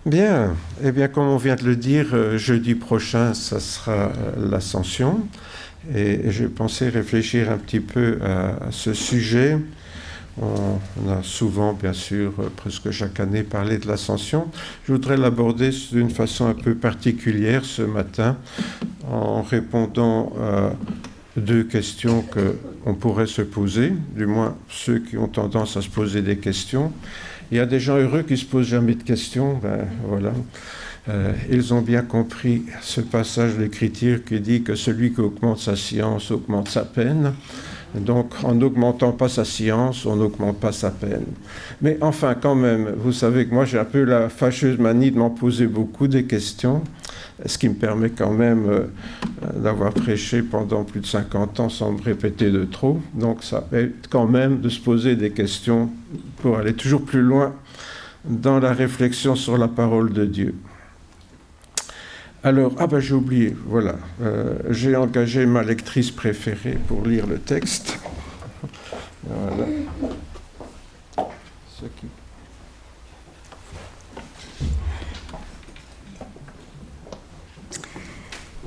Bien, eh bien, comme on vient de le dire, jeudi prochain, ça sera l'Ascension. Et j'ai pensé réfléchir un petit peu à ce sujet. On a souvent, bien sûr, presque chaque année, parlé de l'Ascension. Je voudrais l'aborder d'une façon un peu particulière ce matin, en répondant à deux questions qu'on pourrait se poser, du moins ceux qui ont tendance à se poser des questions. Il y a des gens heureux qui ne se posent jamais de questions, ben voilà. Ils ont bien compris ce passage de l'Écriture qui dit que celui qui augmente sa science augmente sa peine. Donc, en n'augmentant pas sa science, on n'augmente pas sa peine. Mais enfin, quand même, vous savez que moi, j'ai un peu la fâcheuse manie de m'en poser beaucoup des questions, ce qui me permet quand même d'avoir prêché pendant plus de 50 ans sans me répéter de trop. Donc, ça aide quand même de se poser des questions pour aller toujours plus loin dans la réflexion sur la parole de Dieu. Alors, j'ai oublié, voilà, j'ai engagé ma lectrice préférée pour lire le texte. Voilà.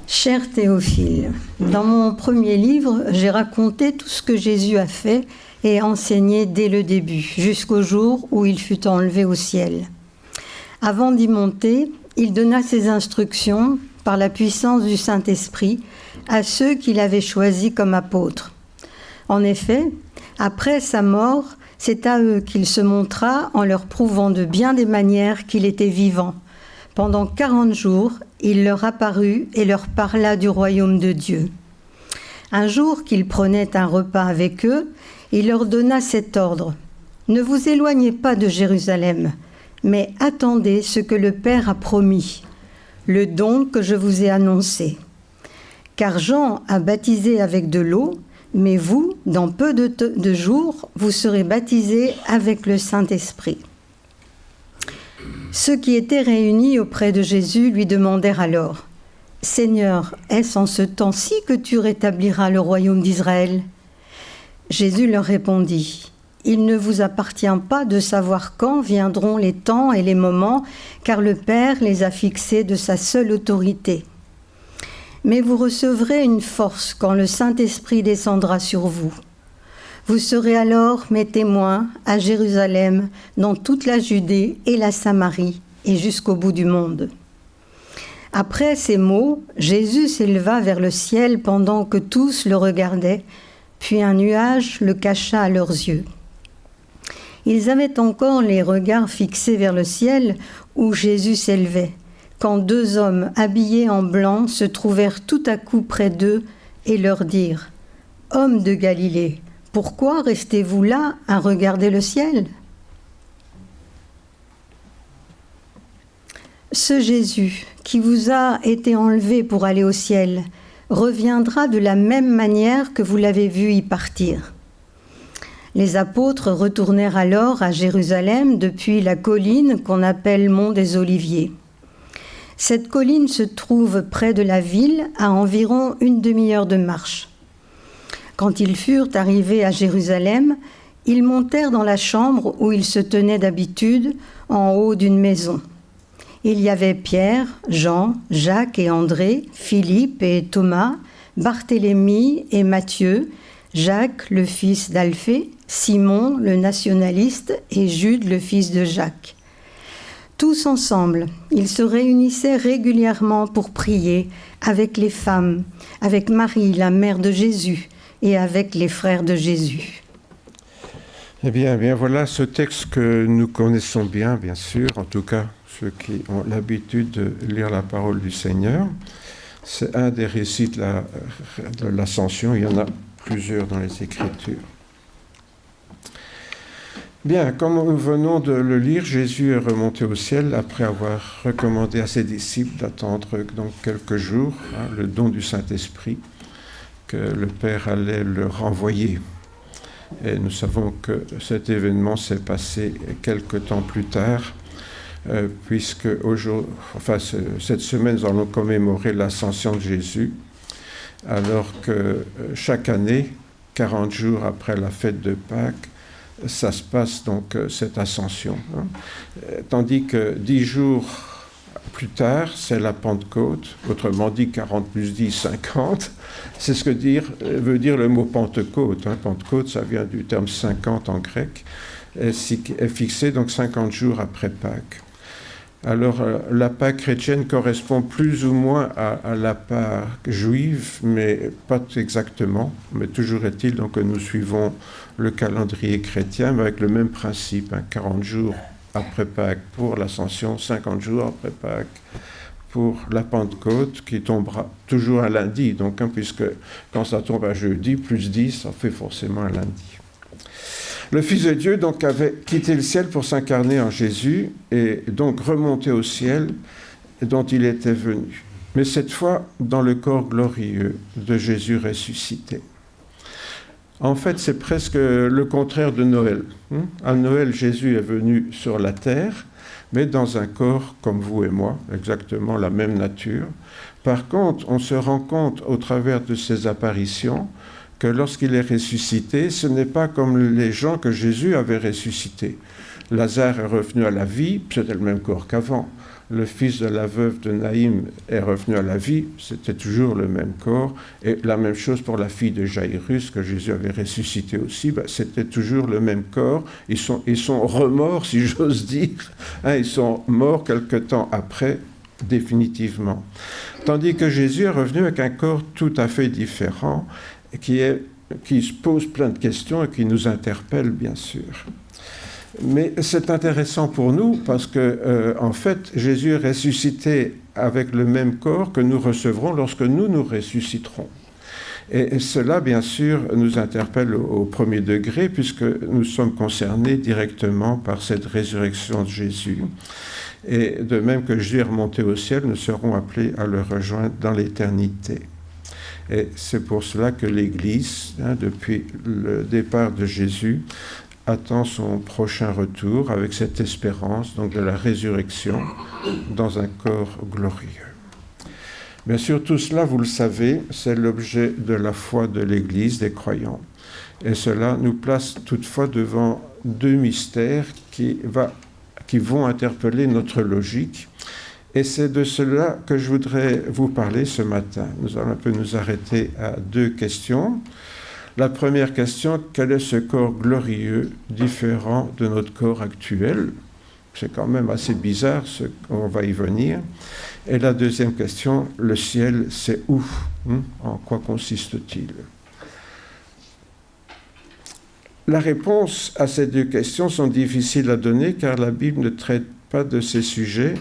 Cher Théophile, dans mon premier livre, j'ai raconté tout ce que Jésus a fait et enseigné dès le début, jusqu'au jour où il fut enlevé au ciel. Avant d'y monter, il donna ses instructions par la puissance du Saint-Esprit à ceux qu'il avait choisis comme apôtres. En effet, après sa mort, c'est à eux qu'il se montra en leur prouvant de bien des manières qu'il était vivant. Pendant 40 jours, il leur apparut et leur parla du royaume de Dieu. Un jour qu'il prenait un repas avec eux, il leur donna cet ordre : « Ne vous éloignez pas de Jérusalem, mais attendez ce que le Père a promis, le don que je vous ai annoncé. Car Jean a baptisé avec de l'eau, mais vous, dans peu de jours, vous serez baptisés avec le Saint-Esprit. » Ceux qui étaient réunis auprès de Jésus lui demandèrent alors : « Seigneur, est-ce en ce temps-ci que tu rétabliras le royaume d'Israël ?» Jésus leur répondit : « Il ne vous appartient pas de savoir quand viendront les temps et les moments, car le Père les a fixés de sa seule autorité. Mais vous recevrez une force quand le Saint-Esprit descendra sur vous. Vous serez alors mes témoins à Jérusalem, dans toute la Judée et la Samarie, et jusqu'au bout du monde. » Après ces mots, Jésus s'éleva vers le ciel pendant que tous le regardaient, puis un nuage le cacha à leurs yeux. Ils avaient encore les regards fixés vers le ciel où Jésus s'élevait, quand deux hommes habillés en blanc se trouvèrent tout à coup près d'eux et leur dirent : « Hommes de Galilée, pourquoi restez-vous là à regarder le ciel ? Ce Jésus qui vous a été enlevé pour aller au ciel reviendra de la même manière que vous l'avez vu y partir. » Les apôtres retournèrent alors à Jérusalem depuis la colline qu'on appelle Mont des Oliviers. Cette colline se trouve près de la ville, à environ une demi-heure de marche. Quand ils furent arrivés à Jérusalem, ils montèrent dans la chambre où ils se tenaient d'habitude, en haut d'une maison. Il y avait Pierre, Jean, Jacques et André, Philippe et Thomas, Barthélemy et Matthieu, Jacques, le fils d'Alphée, Simon, le nationaliste, et Jude, le fils de Jacques. Tous ensemble, ils se réunissaient régulièrement pour prier avec les femmes, avec Marie, la mère de Jésus, et avec les frères de Jésus. Eh bien, voilà ce texte que nous connaissons bien sûr, en tout cas ceux qui ont l'habitude de lire la parole du Seigneur. C'est un des récits de l'Ascension, il y en a plusieurs dans les Écritures. Bien, comme nous venons de le lire, Jésus est remonté au ciel après avoir recommandé à ses disciples d'attendre donc quelques jours le don du Saint-Esprit que le Père allait leur envoyer. Et nous savons que cet événement s'est passé quelque temps plus tard, puisque cette semaine, nous allons commémorer l'ascension de Jésus, alors que chaque année, 40 jours après la fête de Pâques, ça se passe donc cette ascension. Tandis que 10 jours plus tard, c'est la Pentecôte, autrement dit 40 plus 10, 50. C'est ce que veut dire le mot Pentecôte. Pentecôte, ça vient du terme 50 en grec, est fixé donc 50 jours après Pâques. Alors, la Pâque chrétienne correspond plus ou moins à la Pâque juive, mais pas exactement. Mais toujours est-il donc que nous suivons le calendrier chrétien, mais avec le même principe, 40 jours après Pâques pour l'Ascension, 50 jours après Pâques pour la Pentecôte, qui tombera toujours un lundi. Donc, puisque quand ça tombe un jeudi, plus 10, ça fait forcément un lundi. Le Fils de Dieu donc avait quitté le ciel pour s'incarner en Jésus et donc remonter au ciel dont il était venu. Mais cette fois dans le corps glorieux de Jésus ressuscité. En fait, c'est presque le contraire de Noël. À Noël, Jésus est venu sur la terre, mais dans un corps comme vous et moi, exactement la même nature. Par contre, on se rend compte au travers de ces apparitions que lorsqu'il est ressuscité, ce n'est pas comme les gens que Jésus avait ressuscités. Lazare est revenu à la vie, c'était le même corps qu'avant. Le fils de la veuve de Naïm est revenu à la vie, c'était toujours le même corps. Et la même chose pour la fille de Jaïrus, que Jésus avait ressuscité aussi, c'était toujours le même corps. Ils sont remords, si j'ose dire. Ils sont morts quelque temps après, définitivement. Tandis que Jésus est revenu avec un corps tout à fait différent, qui se pose plein de questions et qui nous interpelle, bien sûr. Mais c'est intéressant pour nous parce que, en fait, Jésus est ressuscité avec le même corps que nous recevrons lorsque nous ressusciterons. Et cela, bien sûr, nous interpelle au premier degré puisque nous sommes concernés directement par cette résurrection de Jésus. Et de même que Jésus est remonté au ciel, nous serons appelés à le rejoindre dans l'éternité. Et c'est pour cela que l'Église, depuis le départ de Jésus, attend son prochain retour avec cette espérance donc de la résurrection dans un corps glorieux. Bien sûr, tout cela, vous le savez, c'est l'objet de la foi de l'Église, des croyants. Et cela nous place toutefois devant deux mystères qui vont interpeller notre logique. Et c'est de cela que je voudrais vous parler ce matin. Nous allons un peu nous arrêter à deux questions. La première question, quel est ce corps glorieux différent de notre corps actuel? C'est quand même assez bizarre, on va y venir. Et la deuxième question, le ciel, c'est où? En quoi consiste-t-il? La réponse à ces deux questions sont difficiles à donner car la Bible ne traite pas de ces sujets,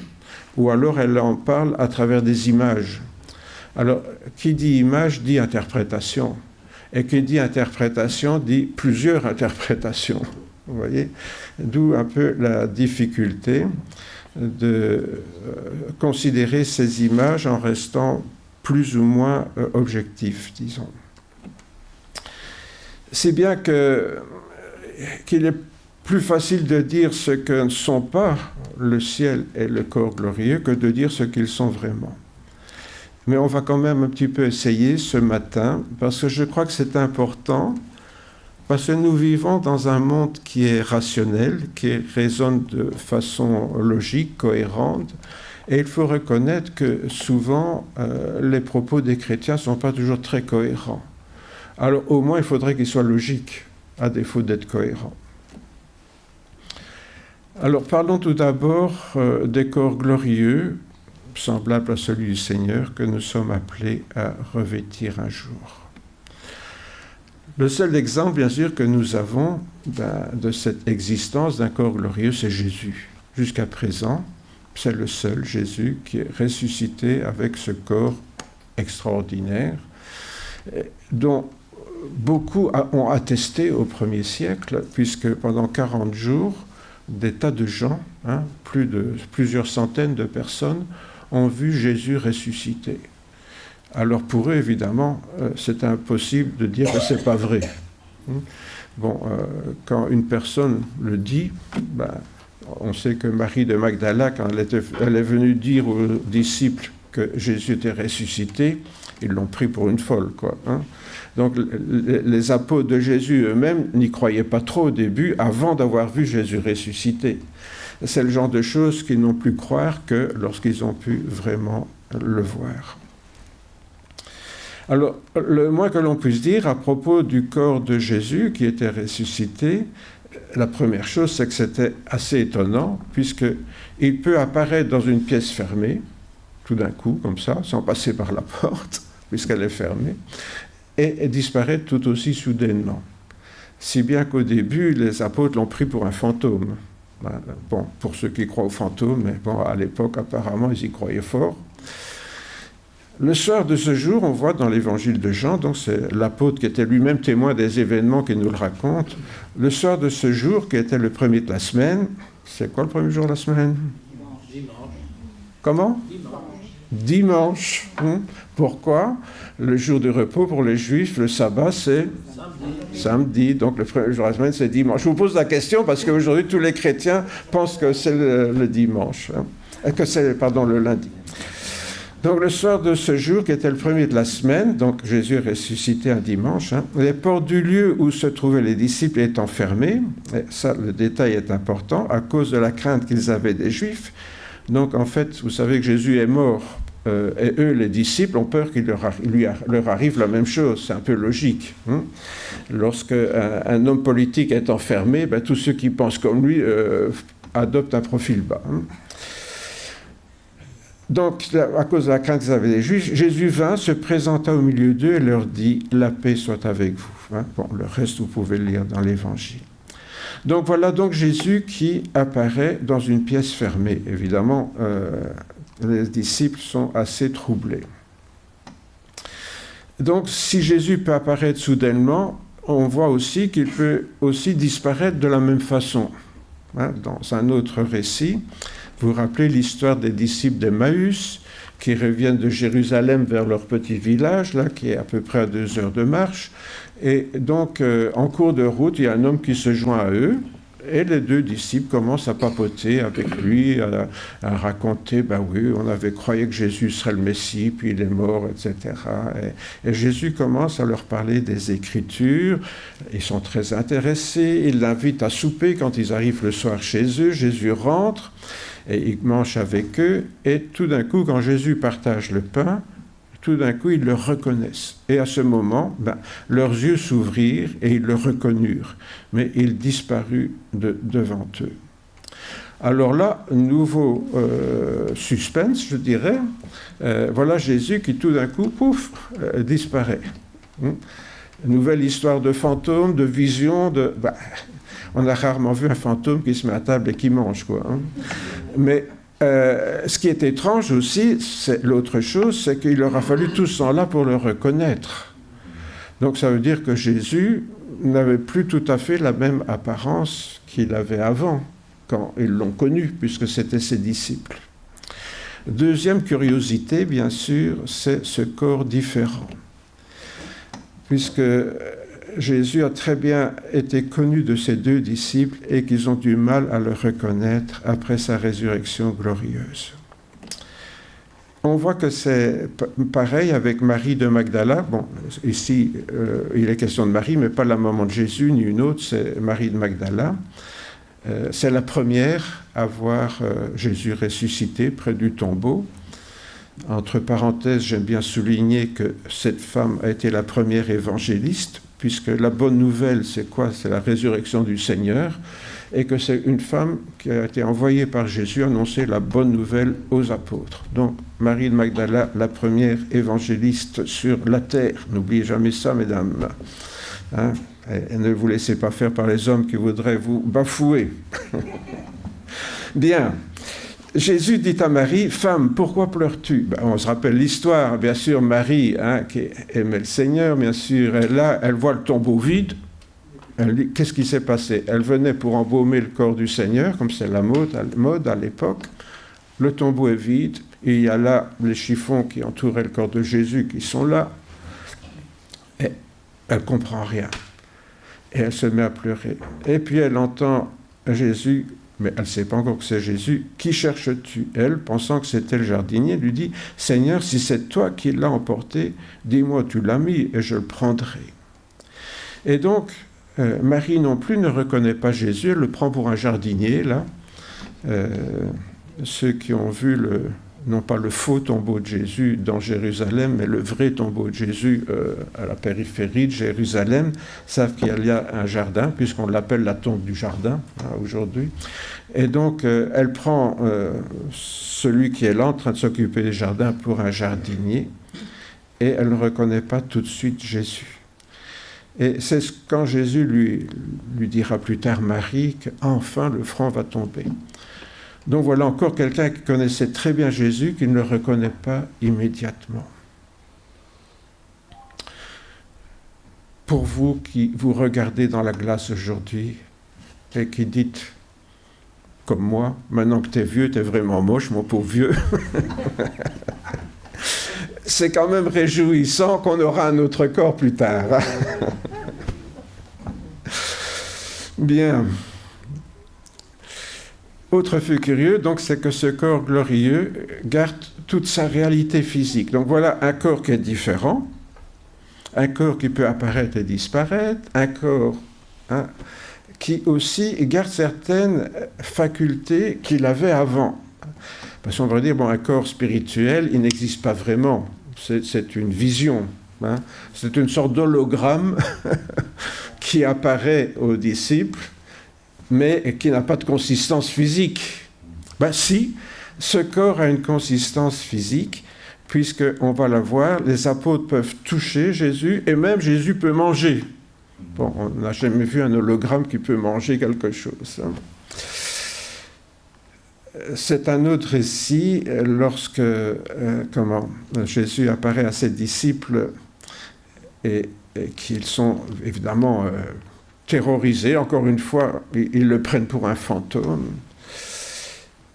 ou alors elle en parle à travers des images. Alors, qui dit image dit interprétation. Et qui dit interprétation dit plusieurs interprétations. Vous voyez? D'où un peu la difficulté de considérer ces images en restant plus ou moins objectif, disons. C'est bien qu'il est plus facile de dire ce que ne sont pas le ciel et le corps glorieux que de dire ce qu'ils sont vraiment. Mais on va quand même un petit peu essayer ce matin, parce que je crois que c'est important, parce que nous vivons dans un monde qui est rationnel, qui raisonne de façon logique, cohérente, et il faut reconnaître que souvent, les propos des chrétiens ne sont pas toujours très cohérents. Alors au moins, il faudrait qu'ils soient logiques, à défaut d'être cohérents. Alors parlons tout d'abord des corps glorieux, semblable à celui du Seigneur, que nous sommes appelés à revêtir un jour. Le seul exemple, bien sûr, que nous avons de cette existence d'un corps glorieux, c'est Jésus. Jusqu'à présent, c'est le seul Jésus qui est ressuscité avec ce corps extraordinaire, dont beaucoup ont attesté au 1er siècle, puisque pendant 40 jours, des tas de gens, plusieurs centaines de personnes, ont vu Jésus ressuscité. Alors pour eux, évidemment, c'est impossible de dire que ce n'est pas vrai. Quand une personne le dit, on sait que Marie de Magdala, quand elle est venue dire aux disciples que Jésus était ressuscité, ils l'ont pris pour une folle, quoi. Donc les apôtres de Jésus eux-mêmes n'y croyaient pas trop au début, avant d'avoir vu Jésus ressuscité. c'est le genre de choses qu'ils n'ont pu croire que lorsqu'ils ont pu vraiment le voir. Alors, le moins que l'on puisse dire à propos du corps de Jésus qui était ressuscité, la première chose, c'est que c'était assez étonnant, puisqu'il peut apparaître dans une pièce fermée, tout d'un coup, comme ça, sans passer par la porte, puisqu'elle est fermée, et disparaître tout aussi soudainement. Si bien qu'au début, les apôtres l'ont pris pour un fantôme. Bon, pour ceux qui croient aux fantômes, mais bon, à l'époque, apparemment, ils y croyaient fort. Le soir de ce jour, on voit dans l'évangile de Jean, donc c'est l'apôtre qui était lui-même témoin des événements qui nous le raconte. Le soir de ce jour, qui était le premier de la semaine, c'est quoi le premier jour de la semaine ? Dimanche. Comment ? Dimanche. Pourquoi ? Le jour de repos pour les Juifs, le sabbat, c'est samedi. Donc le premier jour de la semaine, c'est dimanche. Je vous pose la question parce qu'aujourd'hui, tous les chrétiens pensent que c'est le dimanche, que c'est, le lundi. Donc le soir de ce jour, qui était le premier de la semaine, donc Jésus est ressuscité un dimanche, les portes du lieu où se trouvaient les disciples étant fermées, et ça le détail est important, à cause de la crainte qu'ils avaient des Juifs. Donc en fait, vous savez que Jésus est mort, et eux, les disciples, ont peur qu'il leur arrive la même chose. C'est un peu logique. Lorsque un homme politique est enfermé, tous ceux qui pensent comme lui adoptent un profil bas. Donc, à cause de la crainte qu'ils avaient des Juifs, Jésus vint, se présenta au milieu d'eux et leur dit « La paix soit avec vous ». Bon, le reste, vous pouvez le lire dans l'Évangile. Donc, voilà donc Jésus qui apparaît dans une pièce fermée. Évidemment, les disciples sont assez troublés. Donc, si Jésus peut apparaître soudainement, on voit aussi qu'il peut aussi disparaître de la même façon. Dans un autre récit, vous vous rappelez l'histoire des disciples d'Emmaüs qui reviennent de Jérusalem vers leur petit village, là, qui est à peu près à 2 heures de marche. Et donc, en cours de route, il y a un homme qui se joint à eux. Et les 2 disciples commencent à papoter avec lui, à raconter, oui, on avait croyé que Jésus serait le Messie, puis il est mort, etc. Et Jésus commence à leur parler des Écritures. Ils sont très intéressés. Il l'invite à souper quand ils arrivent le soir chez eux. Jésus rentre et il mange avec eux. Et tout d'un coup, quand Jésus partage le pain, tout d'un coup, ils le reconnaissent. Et à ce moment, leurs yeux s'ouvrirent et ils le reconnurent. Mais il disparut devant eux. Alors là, nouveau suspense, je dirais. Voilà Jésus qui, tout d'un coup, pouf, disparaît. Nouvelle histoire de fantôme, de vision, on a rarement vu un fantôme qui se met à table et qui mange, quoi. Mais ce qui est étrange aussi, c'est l'autre chose, c'est qu'il leur a fallu tout ce temps-là pour le reconnaître. Donc ça veut dire que Jésus n'avait plus tout à fait la même apparence qu'il avait avant, quand ils l'ont connu, puisque c'était ses disciples. Deuxième curiosité, bien sûr, c'est ce corps différent. Puisque Jésus a très bien été connu de ses 2 disciples et qu'ils ont du mal à le reconnaître après sa résurrection glorieuse. On voit que c'est pareil avec Marie de Magdala. Bon, ici, il est question de Marie, mais pas la maman de Jésus, ni une autre, c'est Marie de Magdala. C'est la première à voir Jésus ressuscité près du tombeau. Entre parenthèses, j'aime bien souligner que cette femme a été la première évangéliste, puisque la bonne nouvelle, c'est quoi ? C'est la résurrection du Seigneur, et que c'est une femme qui a été envoyée par Jésus annoncer la bonne nouvelle aux apôtres. Donc, Marie de Magdala, la première évangéliste sur la terre. N'oubliez jamais ça, mesdames. Et ne vous laissez pas faire par les hommes qui voudraient vous bafouer. Bien. Jésus dit à Marie, « Femme, pourquoi pleures-tu » On se rappelle l'histoire, bien sûr, Marie, qui aimait le Seigneur, bien sûr, elle voit le tombeau vide. Elle dit, qu'est-ce qui s'est passé ? Elle venait pour embaumer le corps du Seigneur, comme c'est la mode à l'époque. Le tombeau est vide, et il y a là les chiffons qui entouraient le corps de Jésus qui sont là. Et elle ne comprend rien. Et elle se met à pleurer. Et puis elle entend Jésus, mais elle ne sait pas encore que c'est Jésus. « Qui cherches-tu » Elle, pensant que c'était le jardinier, lui dit « Seigneur, si c'est toi qui l'as emporté, dis-moi où tu l'as mis et je le prendrai. » Et donc, Marie non plus ne reconnaît pas Jésus, elle le prend pour un jardinier, là. ceux qui ont vu non pas le faux tombeau de Jésus dans Jérusalem, mais le vrai tombeau de Jésus à la périphérie de Jérusalem, savent qu'il y a un jardin, puisqu'on l'appelle la tombe du jardin aujourd'hui. Et donc, elle prend celui qui est là en train de s'occuper des jardins pour un jardinier, et elle ne reconnaît pas tout de suite Jésus. Et c'est quand Jésus lui dira plus tard, Marie, qu'enfin le front va tomber. Donc voilà encore quelqu'un qui connaissait très bien Jésus, qui ne le reconnaît pas immédiatement. Pour vous qui vous regardez dans la glace aujourd'hui et qui dites, comme moi, maintenant que t'es vieux, t'es vraiment moche, mon pauvre vieux. C'est quand même réjouissant qu'on aura un autre corps plus tard. Bien. Autre fait curieux, donc, c'est que ce corps glorieux garde toute sa réalité physique. Donc voilà un corps qui est différent, un corps qui peut apparaître et disparaître, un corps qui aussi garde certaines facultés qu'il avait avant. Parce qu'on va dire, un corps spirituel, il n'existe pas vraiment. C'est une vision. C'est une sorte d'hologramme qui apparaît aux disciples, mais qui n'a pas de consistance physique. Si, ce corps a une consistance physique, puisqu'on va la voir, les apôtres peuvent toucher Jésus, et même Jésus peut manger. On n'a jamais vu un hologramme qui peut manger quelque chose. C'est un autre récit lorsque Jésus apparaît à ses disciples et qu'ils sont évidemment terrorisés. Encore une fois, ils le prennent pour un fantôme.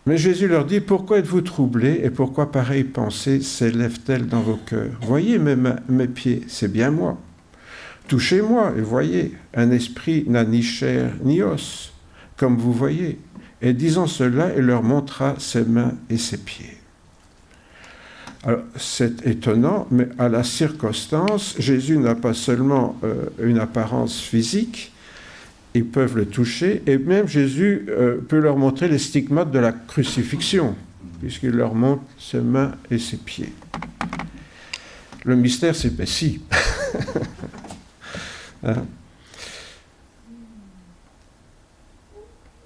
Mais Jésus leur dit, pourquoi êtes-vous troublés et pourquoi pareille pensée s'élève-t-elle dans vos cœurs? Voyez mes pieds, c'est bien moi. Touchez-moi et voyez, un esprit n'a ni chair ni os, comme vous voyez. Et disant cela, il leur montra ses mains et ses pieds. Alors, c'est étonnant, mais à la circonstance, Jésus n'a pas seulement une apparence physique, ils peuvent le toucher, et même Jésus peut leur montrer les stigmates de la crucifixion, puisqu'il leur montre ses mains et ses pieds. Le mystère s'épaissit.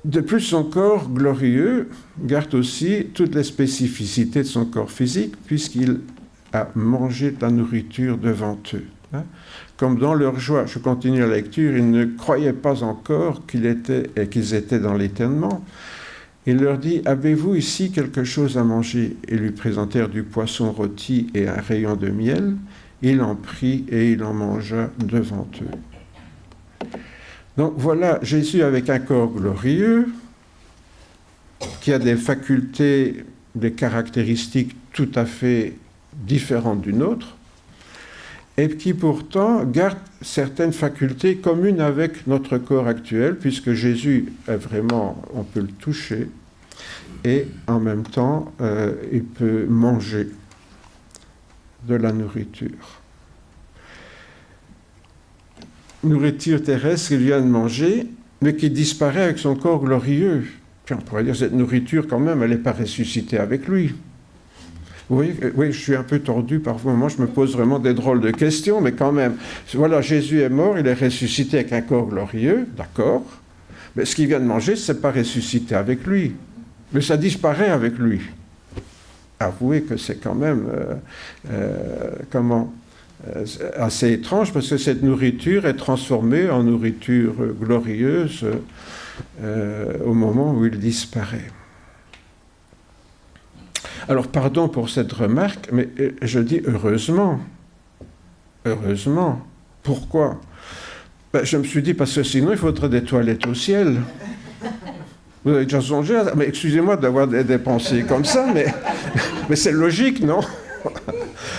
De plus, son corps glorieux garde aussi toutes les spécificités de son corps physique, puisqu'il a mangé de la nourriture devant eux. Comme dans leur joie, je continue la lecture, ils ne croyaient pas encore qu'ils étaient dans l'éternement. Il leur dit, avez-vous ici quelque chose à manger? Ils lui présentèrent du poisson rôti et un rayon de miel. Il en prit et il en mangea devant eux. Donc voilà, Jésus avec un corps glorieux, qui a des facultés, des caractéristiques tout à fait différentes d'une autre, et qui pourtant garde certaines facultés communes avec notre corps actuel, puisque Jésus est vraiment, on peut le toucher, et en même temps, il peut manger de la nourriture. Nourriture terrestre qu'il vient de manger, mais qui disparaît avec son corps glorieux. Puis on pourrait dire, cette nourriture, quand même, elle n'est pas ressuscitée avec lui. Oui, je suis un peu tordu par moments, je me pose vraiment des drôles de questions, mais quand même, voilà, Jésus est mort, il est ressuscité avec un corps glorieux, d'accord, mais ce qu'il vient de manger, ce n'est pas ressuscité avec lui, mais ça disparaît avec lui. Avouez que c'est quand même, assez étrange, parce que cette nourriture est transformée en nourriture glorieuse au moment où il disparaît. Alors, pardon pour cette remarque, mais je dis heureusement. Heureusement. Pourquoi? Je me suis dit, parce que sinon, il faudrait des toilettes au ciel. Vous avez déjà songé à ça? Mais excusez-moi d'avoir des pensées comme ça, mais c'est logique, non?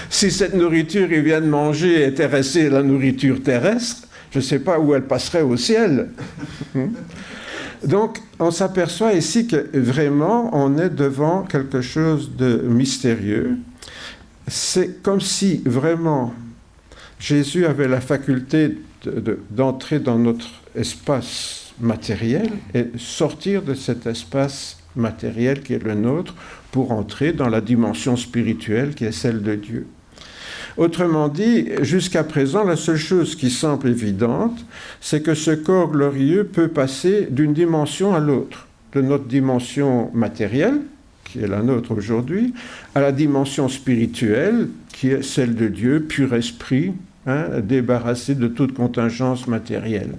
Si cette nourriture qu'il vient de manger était restée la nourriture terrestre, je ne sais pas où elle passerait au ciel. Donc, on s'aperçoit ici que vraiment, on est devant quelque chose de mystérieux. C'est comme si vraiment Jésus avait la faculté d'entrer dans notre espace matériel et sortir de cet espace matériel qui est le nôtre pour entrer dans la dimension spirituelle qui est celle de Dieu. Autrement dit, jusqu'à présent, la seule chose qui semble évidente, c'est que ce corps glorieux peut passer d'une dimension à l'autre, de notre dimension matérielle, qui est la nôtre aujourd'hui, à la dimension spirituelle, qui est celle de Dieu, pur esprit, débarrassé de toute contingence matérielle.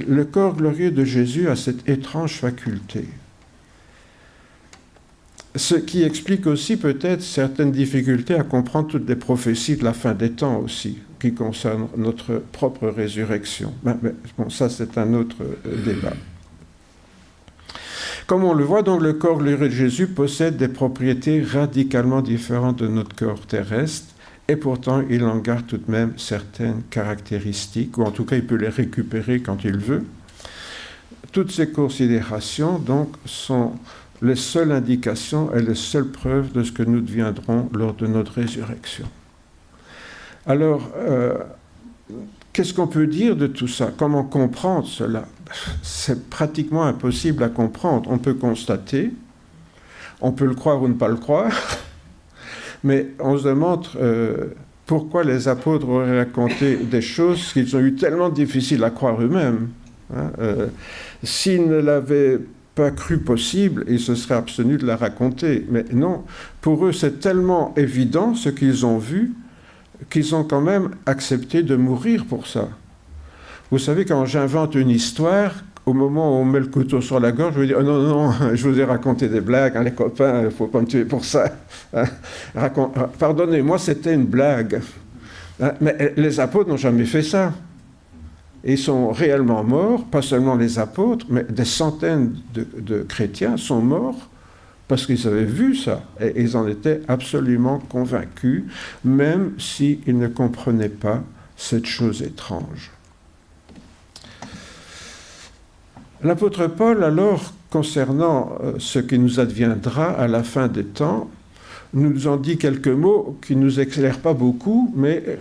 Le corps glorieux de Jésus a cette étrange faculté. Ce qui explique aussi peut-être certaines difficultés à comprendre toutes les prophéties de la fin des temps aussi, qui concernent notre propre résurrection. Bon, ça c'est un autre débat. Comme on le voit, donc, le corps glorieux de Jésus possède des propriétés radicalement différentes de notre corps terrestre, et pourtant il en garde tout de même certaines caractéristiques, ou en tout cas il peut les récupérer quand il veut. Toutes ces considérations donc sont les seules indications et les seules preuves de ce que nous deviendrons lors de notre résurrection. Alors, qu'est-ce qu'on peut dire de tout ça? Comment comprendre cela? C'est pratiquement impossible à comprendre. On peut constater, on peut le croire ou ne pas le croire, mais on se demande pourquoi les apôtres auraient raconté des choses qu'ils ont eu tellement difficiles à croire eux-mêmes. S'ils ne l'avaient pas cru possible, ils se seraient abstenus de la raconter. Mais non, pour eux, c'est tellement évident ce qu'ils ont vu qu'ils ont quand même accepté de mourir pour ça. Vous savez, quand j'invente une histoire, au moment où on met le couteau sur la gorge, je vais dire « Oh non, non, je vous ai raconté des blagues, les copains, il ne faut pas me tuer pour ça. Pardonnez-moi, c'était une blague. » Mais les apôtres n'ont jamais fait ça. Ils sont réellement morts, pas seulement les apôtres, mais des centaines de chrétiens sont morts parce qu'ils avaient vu ça, et ils en étaient absolument convaincus, même s'ils ne comprenaient pas cette chose étrange. L'apôtre Paul, alors, concernant ce qui nous adviendra à la fin des temps, nous en dit quelques mots qui ne nous éclairent pas beaucoup, mais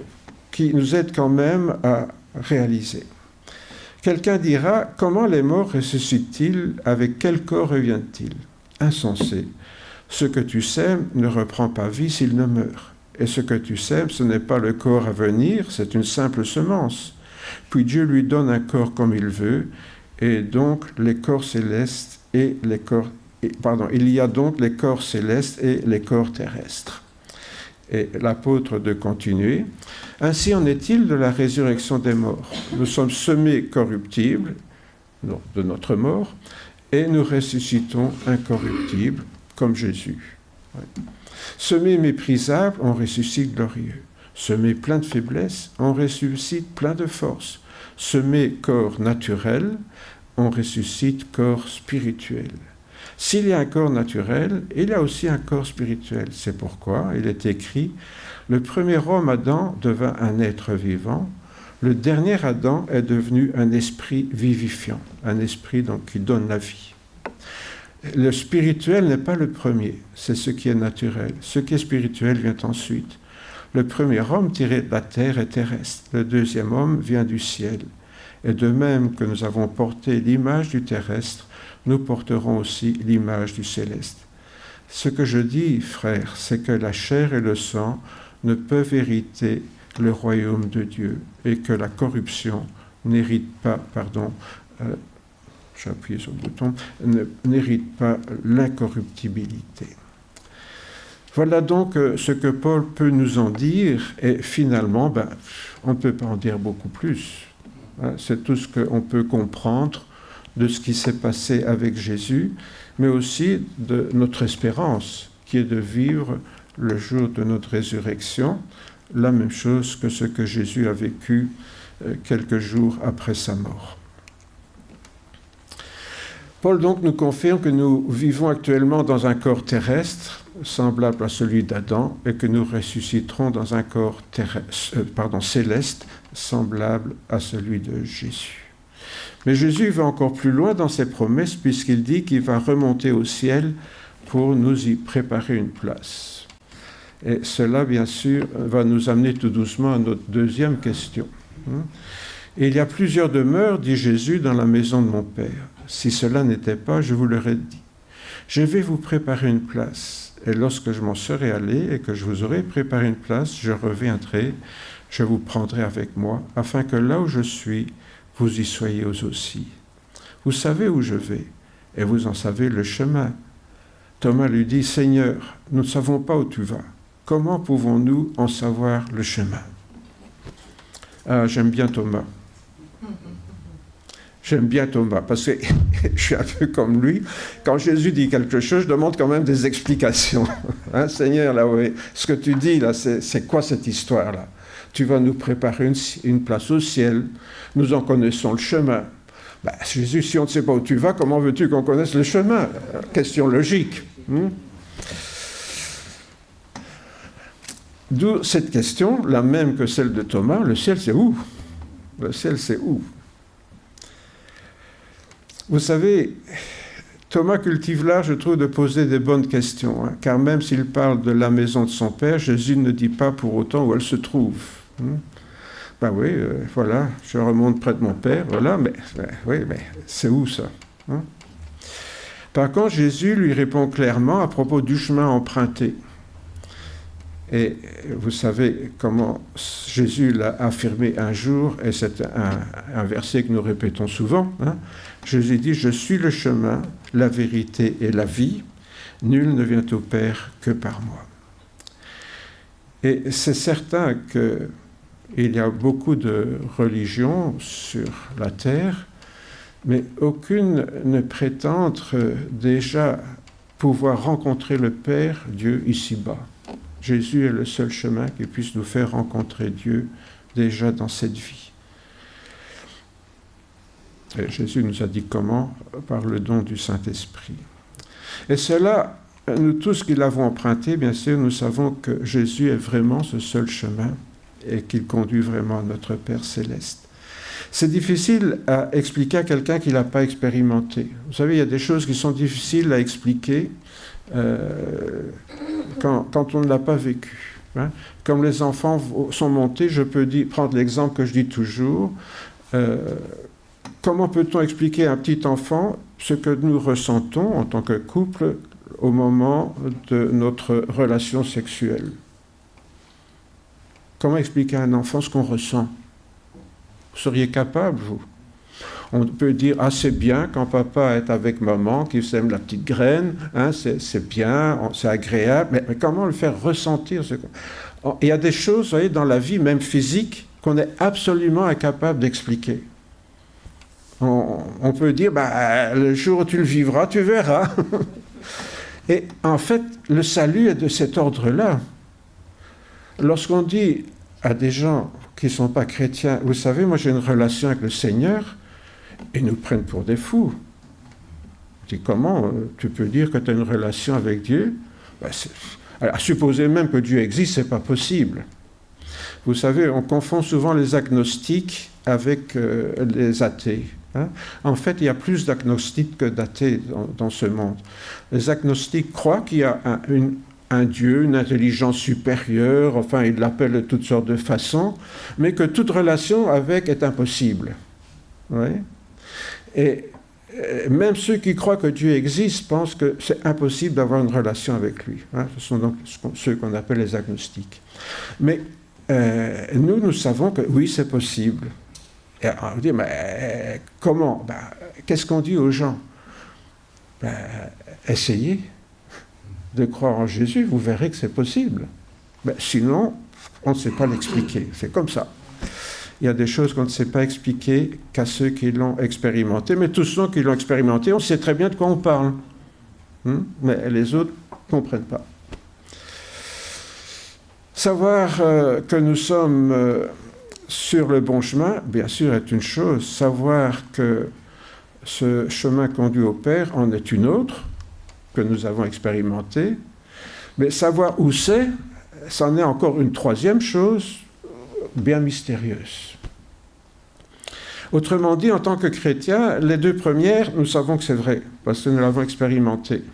qui nous aident quand même à réaliser. Quelqu'un dira, comment les morts ressuscitent-ils? Avec quel corps reviennent-ils? Insensé. Ce que tu sèmes ne reprend pas vie s'il ne meurt. Et ce que tu sèmes, ce n'est pas le corps à venir, c'est une simple semence. Puis Dieu lui donne un corps comme il veut, et donc les corps célestes et les corps... il y a donc les corps célestes et les corps terrestres. Et l'apôtre de continuer. Ainsi en est-il de la résurrection des morts. Nous sommes semés corruptibles, de notre mort, et nous ressuscitons incorruptibles, comme Jésus. Semés méprisables, on ressuscite glorieux. Semés plein de faiblesse, on ressuscite plein de force. Semés corps naturel, on ressuscite corps spirituel. S'il y a un corps naturel, il y a aussi un corps spirituel. C'est pourquoi il est écrit « Le premier homme, Adam, devint un être vivant. Le dernier Adam est devenu un esprit vivifiant. » Un esprit donc qui donne la vie. Le spirituel n'est pas le premier, c'est ce qui est naturel. Ce qui est spirituel vient ensuite. Le premier homme tiré de la terre est terrestre. Le deuxième homme vient du ciel. Et de même que nous avons porté l'image du terrestre, nous porterons aussi l'image du céleste. Ce que je dis, frères, c'est que la chair et le sang ne peuvent hériter le royaume de Dieu et que la corruption n'hérite pas, j'ai appuyé sur le bouton, n'hérite pas l'incorruptibilité. Voilà donc ce que Paul peut nous en dire, et finalement, on ne peut pas en dire beaucoup plus. C'est tout ce qu'on peut comprendre de ce qui s'est passé avec Jésus, mais aussi de notre espérance, qui est de vivre le jour de notre résurrection, la même chose que ce que Jésus a vécu quelques jours après sa mort. Paul donc nous confirme que nous vivons actuellement dans un corps terrestre, semblable à celui d'Adam, et que nous ressusciterons dans un corps céleste, semblable à celui de Jésus. Mais Jésus va encore plus loin dans ses promesses, puisqu'il dit qu'il va remonter au ciel pour nous y préparer une place. Et cela, bien sûr, va nous amener tout doucement à notre deuxième question. Il y a plusieurs demeures, dit Jésus, dans la maison de mon Père. Si cela n'était pas, je vous l'aurais dit. Je vais vous préparer une place. Et lorsque je m'en serai allé et que je vous aurai préparé une place, je reviendrai, je vous prendrai avec moi, afin que là où je suis, vous y soyez aussi. Vous savez où je vais, et vous en savez le chemin. Thomas lui dit, Seigneur, nous ne savons pas où tu vas. Comment pouvons-nous en savoir le chemin? Ah, j'aime bien Thomas. J'aime bien Thomas, parce que je suis un peu comme lui. Quand Jésus dit quelque chose, je demande quand même des explications. Hein, Seigneur, là, oui, ce que tu dis, là, c'est quoi cette histoire-là? Tu vas nous préparer une place au ciel. Nous en connaissons le chemin. Ben, Jésus, si on ne sait pas où tu vas, comment veux-tu qu'on connaisse le chemin? Question logique. D'où cette question, la même que celle de Thomas, le ciel c'est où? Le ciel c'est où? Vous savez, Thomas cultive l'art, je trouve, de poser des bonnes questions, hein, car même s'il parle de la maison de son père, Jésus ne dit pas pour autant où elle se trouve. Ben oui, voilà, je remonte près de mon père, voilà, mais c'est où ça? Par contre, Jésus lui répond clairement à propos du chemin emprunté. Et vous savez comment Jésus l'a affirmé un jour, et c'est un verset que nous répétons souvent. Hein. Jésus dit, « Je suis le chemin, la vérité et la vie. Nul ne vient au Père que par moi. » Et c'est certain qu'il y a beaucoup de religions sur la terre, mais aucune ne prétend déjà pouvoir rencontrer le Père, Dieu, ici-bas. Jésus est le seul chemin qui puisse nous faire rencontrer Dieu déjà dans cette vie. Et Jésus nous a dit comment? Par le don du Saint-Esprit. Et cela, nous tous qui l'avons emprunté, bien sûr, nous savons que Jésus est vraiment ce seul chemin et qu'il conduit vraiment à notre Père céleste. C'est difficile à expliquer à quelqu'un qui ne l'a pas expérimenté. Vous savez, il y a des choses qui sont difficiles à expliquer quand on ne l'a pas vécu. Hein. Comme les enfants sont montés, je peux prendre l'exemple que je dis toujours. Comment peut-on expliquer à un petit enfant ce que nous ressentons en tant que couple au moment de notre relation sexuelle? Comment expliquer à un enfant ce qu'on ressent? Vous seriez capable, vous? On peut dire, ah c'est bien quand papa est avec maman, qui sème la petite graine, hein, c'est bien, c'est agréable, mais comment le faire ressentir? Il y a des choses, vous voyez, dans la vie, même physique, qu'on est absolument incapable d'expliquer. On peut dire, bah, le jour où tu le vivras, tu verras. Et en fait, le salut est de cet ordre-là. Lorsqu'on dit à des gens qui ne sont pas chrétiens, vous savez, moi j'ai une relation avec le Seigneur, ils nous prennent pour des fous. Je dis, comment tu peux dire que tu as une relation avec Dieu? Alors, supposer même que Dieu existe, ce n'est pas possible. Vous savez, on confond souvent les agnostiques avec les athées. Hein. En fait, il y a plus d'agnostiques que d'athées dans ce monde. Les agnostiques croient qu'il y a un Dieu, une intelligence supérieure, enfin, ils l'appellent de toutes sortes de façons, mais que toute relation avec est impossible. Oui. Et même ceux qui croient que Dieu existe pensent que c'est impossible d'avoir une relation avec lui. Hein. Ce sont donc ceux qu'on appelle les agnostiques. Mais nous savons que oui, c'est possible. Et on dit, mais comment? Qu'est-ce qu'on dit aux gens? Essayez de croire en Jésus, vous verrez que c'est possible. Sinon, on ne sait pas l'expliquer. C'est comme ça. Il y a des choses qu'on ne sait pas expliquer qu'à ceux qui l'ont expérimenté. Mais tous ceux qui l'ont expérimenté, on sait très bien de quoi on parle. Mais les autres ne comprennent pas. Savoir que nous sommes sur le bon chemin, bien sûr, est une chose. Savoir que ce chemin conduit au Père en est une autre, que nous avons expérimenté. Mais savoir où c'est, c'en est encore une troisième chose, bien mystérieuse. Autrement dit, en tant que chrétiens, les deux premières, nous savons que c'est vrai, parce que nous l'avons expérimenté.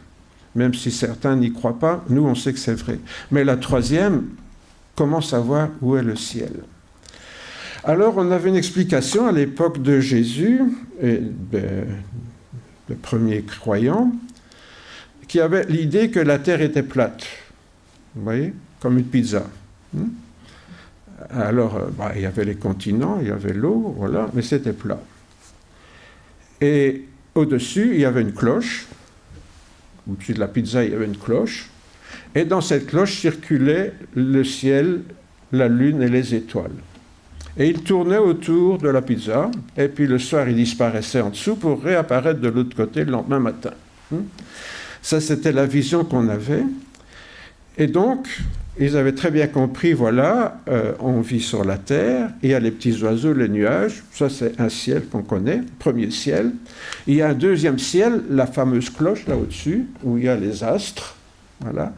Même si certains n'y croient pas, nous, on sait que c'est vrai. Mais la troisième, comment savoir où est le ciel? Alors, on avait une explication à l'époque de Jésus, et le premier croyant, qui avait l'idée que la Terre était plate. Vous voyez, comme une pizza. Alors, il y avait les continents, il y avait l'eau, voilà, mais c'était plat. Et au-dessus, il y avait une cloche. Au-dessus de la pizza, il y avait une cloche. Et dans cette cloche circulait le ciel, la lune et les étoiles. Et il tournait autour de la pizza, et puis le soir, il disparaissait en dessous pour réapparaître de l'autre côté le lendemain matin. Ça, c'était la vision qu'on avait. Et donc, ils avaient très bien compris, voilà, on vit sur la terre, il y a les petits oiseaux, les nuages, ça c'est un ciel qu'on connaît, premier ciel. Il y a un deuxième ciel, la fameuse cloche là au-dessus, où il y a les astres, voilà.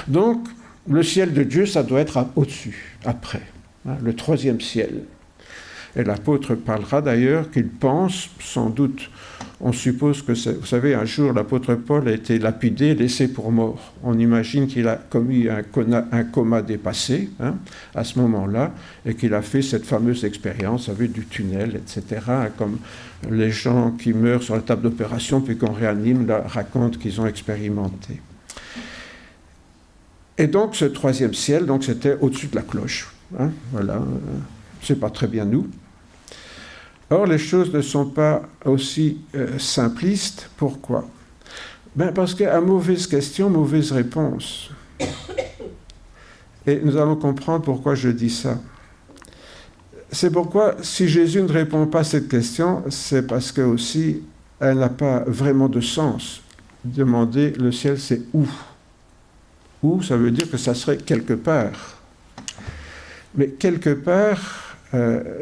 Donc, le ciel de Dieu, ça doit être au-dessus, après, le troisième ciel. Et l'apôtre parlera d'ailleurs qu'il pense, sans doute, on suppose que, vous savez, un jour, l'apôtre Paul a été lapidé, laissé pour mort. On imagine qu'il a commis un coma dépassé, à ce moment-là, et qu'il a fait cette fameuse expérience avec du tunnel, etc., comme les gens qui meurent sur la table d'opération, puis qu'on réanime, racontent qu'ils ont expérimenté. Et donc, ce troisième ciel, donc, c'était au-dessus de la cloche. Voilà, c'est pas très bien nous. Or, les choses ne sont pas aussi simplistes. Pourquoi ? Parce qu'à mauvaise question, mauvaise réponse. Et nous allons comprendre pourquoi je dis ça. C'est pourquoi, si Jésus ne répond pas à cette question, c'est parce que aussi, elle n'a pas vraiment de sens. Demander le ciel, c'est où ? Où, ça veut dire que ça serait quelque part. Mais quelque part,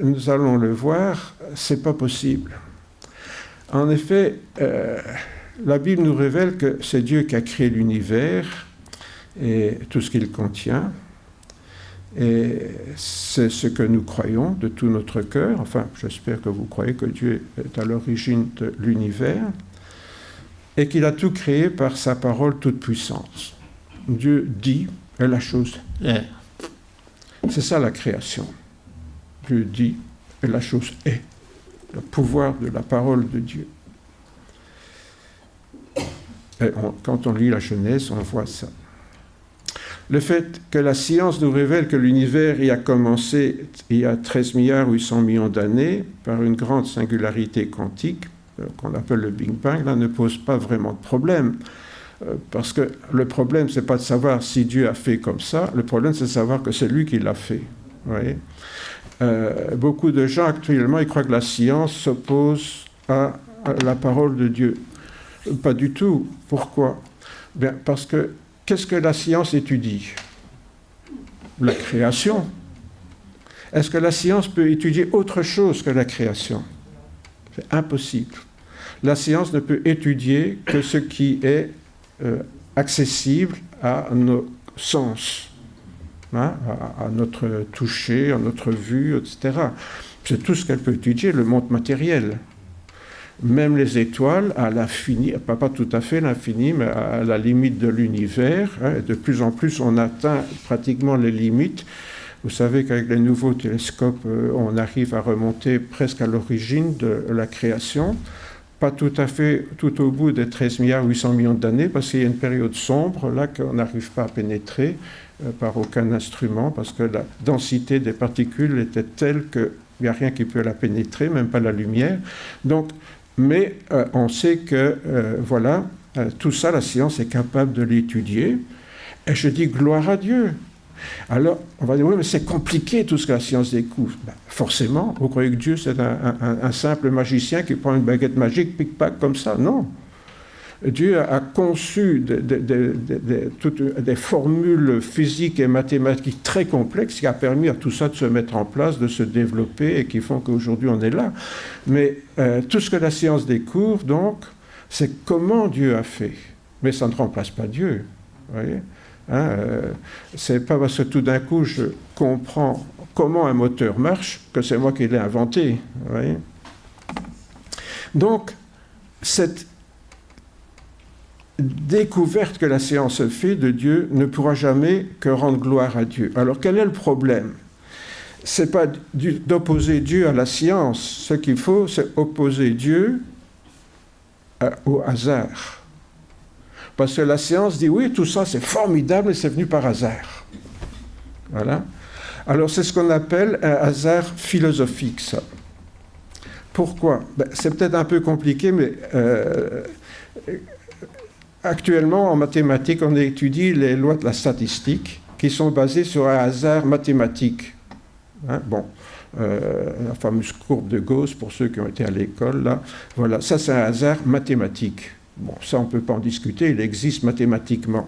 nous allons le voir, c'est pas possible. En effet, la Bible nous révèle que c'est Dieu qui a créé l'univers et tout ce qu'il contient. Et c'est ce que nous croyons de tout notre cœur. Enfin, j'espère que vous croyez que Dieu est à l'origine de l'univers et qu'il a tout créé par sa parole toute puissance. Dieu dit et la chose est. C'est ça la création. Dieu dit et la chose est. Le pouvoir de la parole de Dieu. Et quand on lit la Genèse, on voit ça. Le fait que la science nous révèle que l'univers y a commencé il y a 13 800 millions d'années par une grande singularité quantique, qu'on appelle le Big Bang, là ne pose pas vraiment de problème. Parce que le problème, ce n'est pas de savoir si Dieu a fait comme ça, le problème, c'est de savoir que c'est lui qui l'a fait. Vous voyez ? Beaucoup de gens actuellement, ils croient que la science s'oppose à la parole de Dieu. Pas du tout. Pourquoi ? Parce que qu'est-ce que la science étudie ? La création. Est-ce que la science peut étudier autre chose que la création ? C'est impossible. La science ne peut étudier que ce qui est accessible à nos sens, à notre toucher, à notre vue, etc. C'est tout ce qu'elle peut étudier, le monde matériel. Même les étoiles, à l'infini, pas tout à fait l'infini, mais à la limite de l'univers, de plus en plus on atteint pratiquement les limites. Vous savez qu'avec les nouveaux télescopes, on arrive à remonter presque à l'origine de la création. Pas tout à fait tout au bout des 13 800 millions d'années, parce qu'il y a une période sombre là qu'on n'arrive pas à pénétrer par aucun instrument, parce que la densité des particules était telle qu'il n'y a rien qui peut la pénétrer, même pas la lumière. Donc, mais on sait que, voilà, tout ça, la science est capable de l'étudier. Et je dis gloire à Dieu. Alors, on va dire, oui, mais c'est compliqué tout ce que la science découvre. Forcément, vous croyez que Dieu, c'est un simple magicien qui prend une baguette magique, pic-pac, comme ça? Non. Dieu a conçu des formules physiques et mathématiques très complexes qui a permis à tout ça de se mettre en place, de se développer et qui font qu'aujourd'hui on est là. Mais tout ce que la science découvre, donc, c'est comment Dieu a fait. Mais ça ne remplace pas Dieu, vous voyez ? C'est pas parce que tout d'un coup je comprends comment un moteur marche que c'est moi qui l'ai inventé. Vous voyez ? Donc, cette découverte que la science fait de Dieu ne pourra jamais que rendre gloire à Dieu. Alors, quel est le problème ? Ce n'est pas d'opposer Dieu à la science. Ce qu'il faut, c'est opposer Dieu au hasard. Parce que la science dit, oui, tout ça, c'est formidable et c'est venu par hasard. Voilà. Alors, c'est ce qu'on appelle un hasard philosophique, ça. Pourquoi? C'est peut-être un peu compliqué, mais actuellement, en mathématiques, on étudie les lois de la statistique qui sont basées sur un hasard mathématique. Hein, bon. La fameuse courbe de Gauss, pour ceux qui ont été à l'école, là, voilà, ça c'est un hasard mathématique. Bon, ça on ne peut pas en discuter, il existe mathématiquement.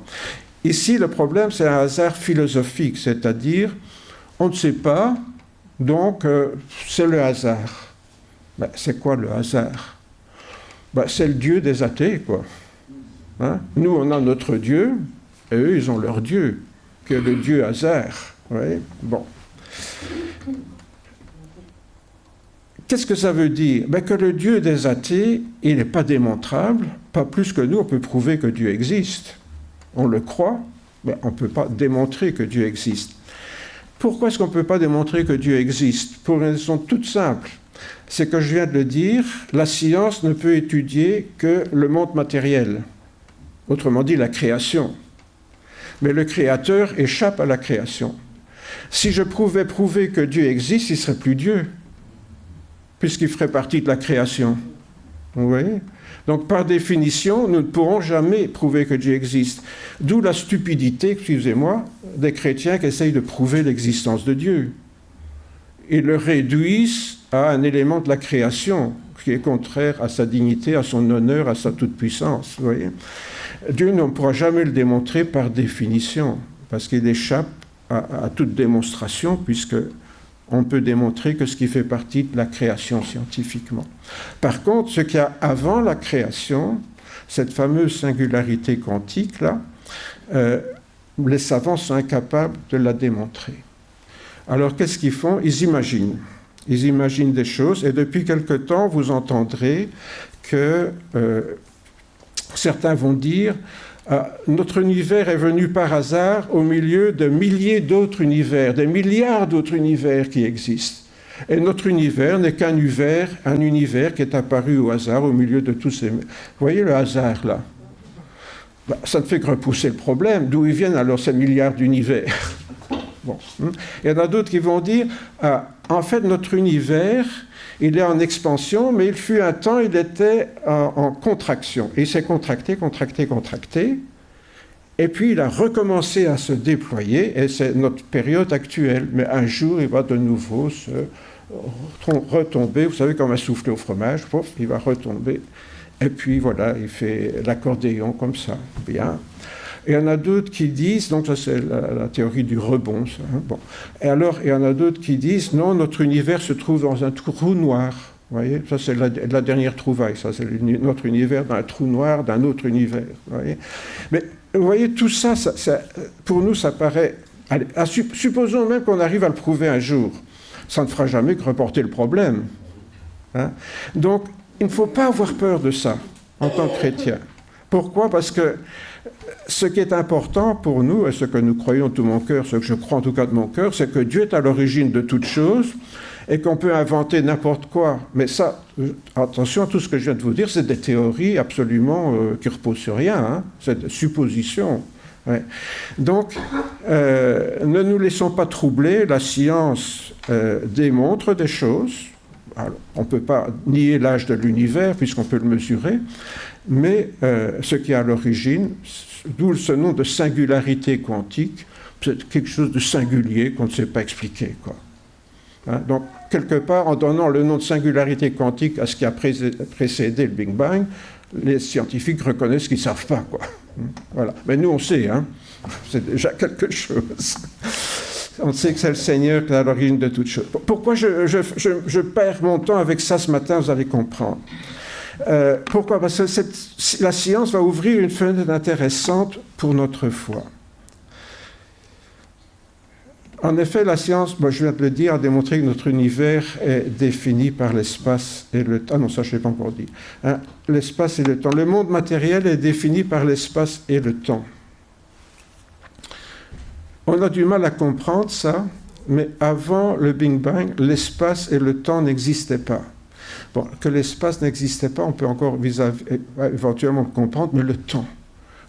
Ici, le problème, c'est un hasard philosophique, c'est-à-dire, on ne sait pas, donc c'est le hasard. C'est quoi le hasard? C'est le Dieu des athées, quoi. Hein? Nous, on a notre Dieu, et eux, ils ont leur Dieu, qui est le Dieu hasard. Oui? Bon. Qu'est-ce que ça veut dire? Que le Dieu des athées, il n'est pas démontrable, pas plus que nous, on peut prouver que Dieu existe. On le croit, mais on ne peut pas démontrer que Dieu existe. Pourquoi est-ce qu'on ne peut pas démontrer que Dieu existe? Pour une raison toute simple. C'est que je viens de le dire, la science ne peut étudier que le monde matériel. Autrement dit, la création. Mais le Créateur échappe à la création. Si je pouvais prouver que Dieu existe, il ne serait plus Dieu, puisqu'il ferait partie de la création. Vous voyez? Donc, par définition, nous ne pourrons jamais prouver que Dieu existe. D'où la stupidité, excusez-moi, des chrétiens qui essayent de prouver l'existence de Dieu. Ils le réduisent à un élément de la création qui est contraire à sa dignité, à son honneur, à sa toute-puissance. Vous voyez? Dieu ne pourra jamais le démontrer par définition, parce qu'il échappe à toute démonstration, puisque on peut démontrer que ce qui fait partie de la création scientifiquement. Par contre, ce qu'il y a avant la création, cette fameuse singularité quantique, là, les savants sont incapables de la démontrer. Alors, qu'est-ce qu'ils font? Ils imaginent. Ils imaginent des choses, et depuis quelque temps, vous entendrez que certains vont dire notre univers est venu par hasard au milieu de milliers d'autres univers, des milliards d'autres univers qui existent. Et notre univers n'est qu'un univers qui est apparu au hasard au milieu de tous ces... Vous voyez le hasard là? Ça ne fait que repousser le problème. D'où ils viennent alors ces milliards d'univers? Bon. Il y en a d'autres qui vont dire en fait notre univers il est en expansion, mais il fut un temps, il était en contraction. Et il s'est contracté, et puis il a recommencé à se déployer, et c'est notre période actuelle. Mais un jour, il va de nouveau se retomber, vous savez, comme un soufflé au fromage, pouf, il va retomber. Et puis voilà, il fait l'accordéon comme ça, bien. Et il y en a d'autres qui disent, donc ça c'est la théorie du rebond, ça, hein, bon. Et alors, il y en a d'autres qui disent, non, notre univers se trouve dans un trou noir. Vous voyez, ça c'est la dernière trouvaille, ça c'est notre univers dans un trou noir d'un autre univers. Vous voyez. Mais vous voyez, tout ça, pour nous, ça paraît... Allez, supposons même qu'on arrive à le prouver un jour. Ça ne fera jamais que reporter le problème. Hein. Donc, il ne faut pas avoir peur de ça, en tant que chrétien. Pourquoi? Parce que ce qui est important pour nous, et ce que nous croyons de tout mon cœur, ce que je crois en tout cas de mon cœur, c'est que Dieu est à l'origine de toutes choses et qu'on peut inventer n'importe quoi. Mais ça, attention, tout ce que je viens de vous dire, c'est des théories absolument qui ne reposent sur rien, hein, c'est des suppositions. Ouais. Donc, ne nous laissons pas troubler, la science démontre des choses. Alors, on ne peut pas nier l'âge de l'univers puisqu'on peut le mesurer, mais ce qui est à l'origine, d'où ce nom de singularité quantique, c'est quelque chose de singulier qu'on ne sait pas expliquer, quoi. Hein, donc, quelque part, en donnant le nom de singularité quantique à ce qui a précédé le Big Bang, les scientifiques reconnaissent qu'ils ne savent pas, quoi. Voilà. Mais nous, on sait, hein. C'est déjà quelque chose. On sait que c'est le Seigneur qui est à l'origine de toutes choses. Pourquoi je perds mon temps avec ça ce matin, vous allez comprendre. Pourquoi? Parce que la science va ouvrir une fenêtre intéressante pour notre foi. En effet, la science, je viens de le dire, a démontré que notre univers est défini par l'espace et le temps. Ah non, ça je ne l'ai pas encore dit. Hein, l'espace et le temps. Le monde matériel est défini par l'espace et le temps. On a du mal à comprendre ça, mais avant le Big Bang, l'espace et le temps n'existaient pas. Bon, que l'espace n'existait pas, on peut encore éventuellement comprendre, mais le temps.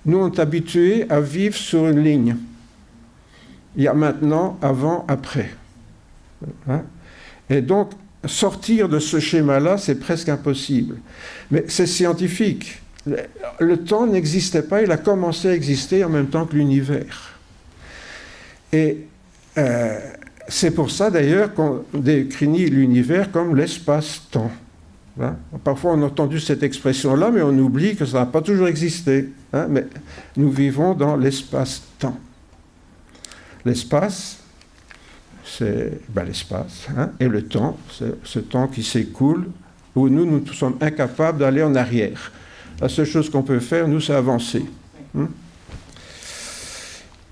Nous, on est habitués à vivre sur une ligne. Il y a maintenant, avant, après. Hein? Et donc, sortir de ce schéma-là, c'est presque impossible. Mais c'est scientifique. Le temps n'existait pas, il a commencé à exister en même temps que l'univers. Et c'est pour ça, d'ailleurs, qu'on décrit l'univers comme l'espace-temps. Hein? Parfois, on a entendu cette expression-là, mais on oublie que ça n'a pas toujours existé. Hein? Mais nous vivons dans l'espace-temps. L'espace, c'est l'espace. Hein? Et le temps, c'est ce temps qui s'écoule, où nous sommes incapables d'aller en arrière. La seule chose qu'on peut faire, nous, c'est avancer. Hein?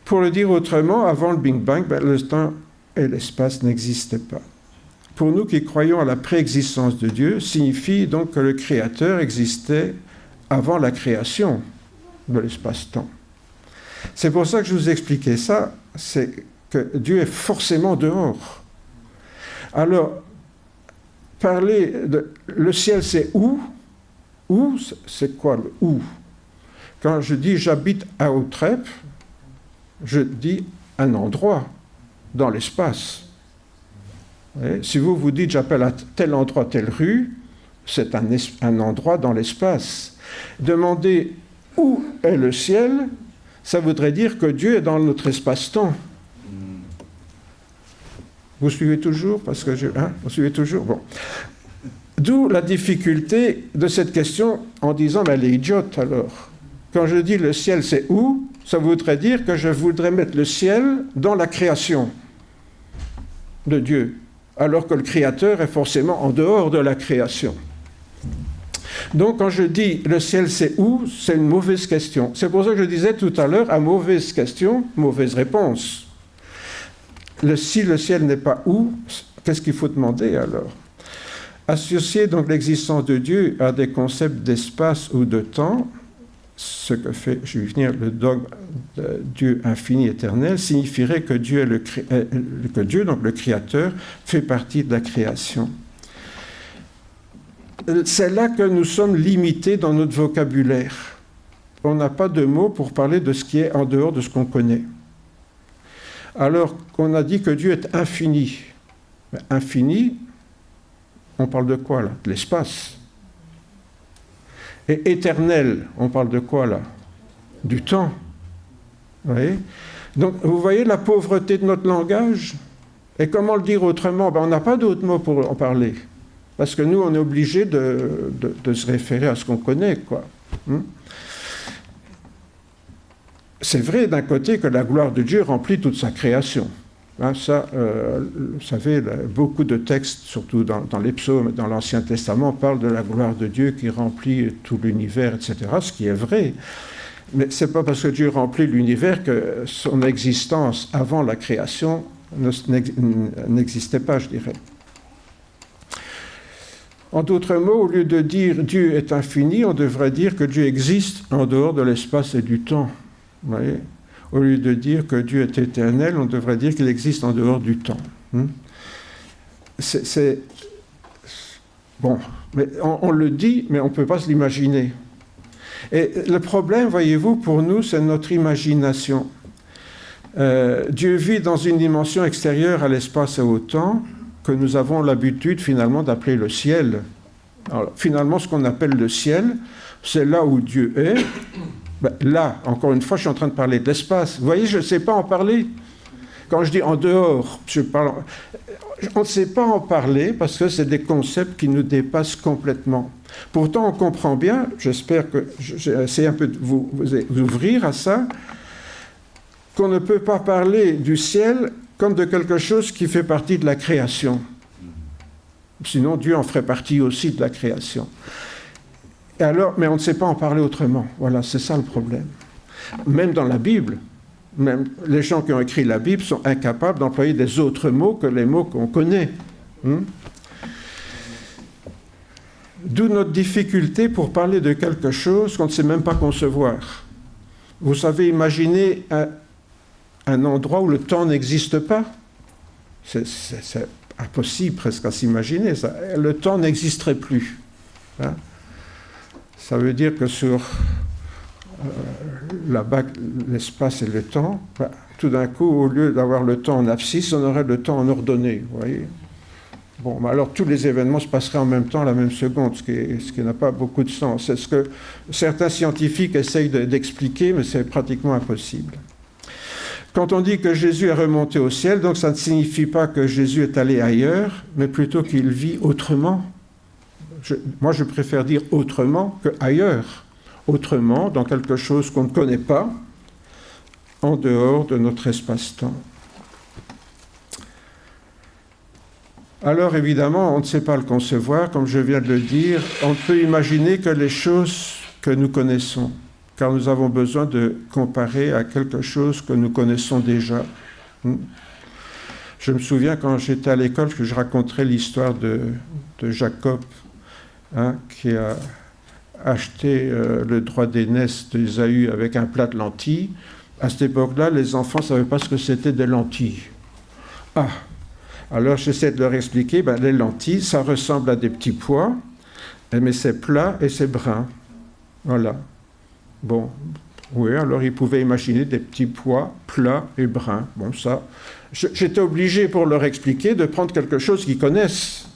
Pour le dire autrement, avant le Big Bang, le temps et l'espace n'existaient pas. Pour nous qui croyons à la préexistence de Dieu, signifie donc que le Créateur existait avant la création de l'espace-temps. C'est pour ça que je vous expliquais ça, c'est que Dieu est forcément dehors. Alors, parler de... Le ciel, c'est où? Où, c'est quoi le où? Quand je dis j'habite à Outrep, je dis un endroit dans l'espace. Si vous dites j'appelle à tel endroit, telle rue, c'est un endroit dans l'espace. Demander où est le ciel, ça voudrait dire que Dieu est dans notre espace-temps. Vous suivez toujours? Parce que vous suivez toujours? Bon. D'où la difficulté de cette question en disant mais elle est idiote alors. Quand je dis le ciel c'est où, ça voudrait dire que je voudrais mettre le ciel dans la création de Dieu, alors que le Créateur est forcément en dehors de la création. Donc quand je dis le ciel c'est où, c'est une mauvaise question. C'est pour ça que je disais tout à l'heure, à mauvaise question, mauvaise réponse. Si le ciel n'est pas où, qu'est-ce qu'il faut demander alors? Associer donc l'existence de Dieu à des concepts d'espace ou de temps, ce que fait, je vais venir, le dogme de Dieu infini éternel, signifierait que Dieu, donc le Créateur, fait partie de la création. C'est là que nous sommes limités dans notre vocabulaire. On n'a pas de mots pour parler de ce qui est en dehors de ce qu'on connaît. Alors qu'on a dit que Dieu est infini. Mais infini, on parle de quoi là? De l'espace. Et éternel, on parle de quoi là? Du temps. Vous voyez? Donc, vous voyez la pauvreté de notre langage? Et comment le dire autrement? On n'a pas d'autres mots pour en parler. Parce que nous, on est obligé de se référer à ce qu'on connaît, quoi. C'est vrai d'un côté que la gloire de Dieu remplit toute sa création. Ça, vous savez, beaucoup de textes, surtout dans les psaumes et dans l'Ancien Testament, parlent de la gloire de Dieu qui remplit tout l'univers, etc., ce qui est vrai. Mais ce n'est pas parce que Dieu remplit l'univers que son existence avant la création n'existait pas, je dirais. En d'autres mots, au lieu de dire Dieu est infini, on devrait dire que Dieu existe en dehors de l'espace et du temps. Vous voyez ? Au lieu de dire que Dieu est éternel, on devrait dire qu'il existe en dehors du temps. Bon, mais on le dit, mais on ne peut pas se l'imaginer. Et le problème, voyez-vous, pour nous, c'est notre imagination. Dieu vit dans une dimension extérieure à l'espace et au temps que nous avons l'habitude, finalement, d'appeler le ciel. Alors, finalement, ce qu'on appelle le ciel, c'est là où Dieu est. Là, encore une fois, je suis en train de parler de l'espace. Vous voyez, je ne sais pas en parler. Quand je dis en dehors, on ne sait pas en parler parce que c'est des concepts qui nous dépassent complètement. Pourtant, on comprend bien, j'espère que j'essaie un peu de vous ouvrir à ça, qu'on ne peut pas parler du ciel comme de quelque chose qui fait partie de la création. Sinon, Dieu en ferait partie aussi de la création. Et alors, mais on ne sait pas en parler autrement. Voilà, c'est ça le problème. Même dans la Bible, même les gens qui ont écrit la Bible sont incapables d'employer des autres mots que les mots qu'on connaît. D'où notre difficulté pour parler de quelque chose qu'on ne sait même pas concevoir. Vous savez, imaginer un endroit où le temps n'existe pas. C'est impossible presque à s'imaginer. Ça. Le temps n'existerait plus. Ça veut dire que sur l'espace et le temps, tout d'un coup, au lieu d'avoir le temps en abscisse, on aurait le temps en ordonnée, vous voyez. Bon, alors tous les événements se passeraient en même temps, à la même seconde, ce qui n'a pas beaucoup de sens. C'est ce que certains scientifiques essayent d'expliquer, mais c'est pratiquement impossible. Quand on dit que Jésus est remonté au ciel, donc ça ne signifie pas que Jésus est allé ailleurs, mais plutôt qu'il vit autrement. Moi, je préfère dire autrement que ailleurs. Autrement, dans quelque chose qu'on ne connaît pas, en dehors de notre espace-temps. Alors évidemment, on ne sait pas le concevoir, comme je viens de le dire, on peut imaginer que les choses que nous connaissons, car nous avons besoin de comparer à quelque chose que nous connaissons déjà. Je me souviens quand j'étais à l'école que je raconterais l'histoire de Jacob, qui a acheté le droit d'aînesse d'Ésaü avec un plat de lentilles. À cette époque-là, les enfants ne savaient pas ce que c'était des lentilles. Alors j'essaie de leur expliquer, les lentilles, ça ressemble à des petits pois, mais c'est plat et c'est brun. Voilà. Bon, oui, alors ils pouvaient imaginer des petits pois plats et bruns. Bon, ça, j'étais obligé pour leur expliquer de prendre quelque chose qu'ils connaissent.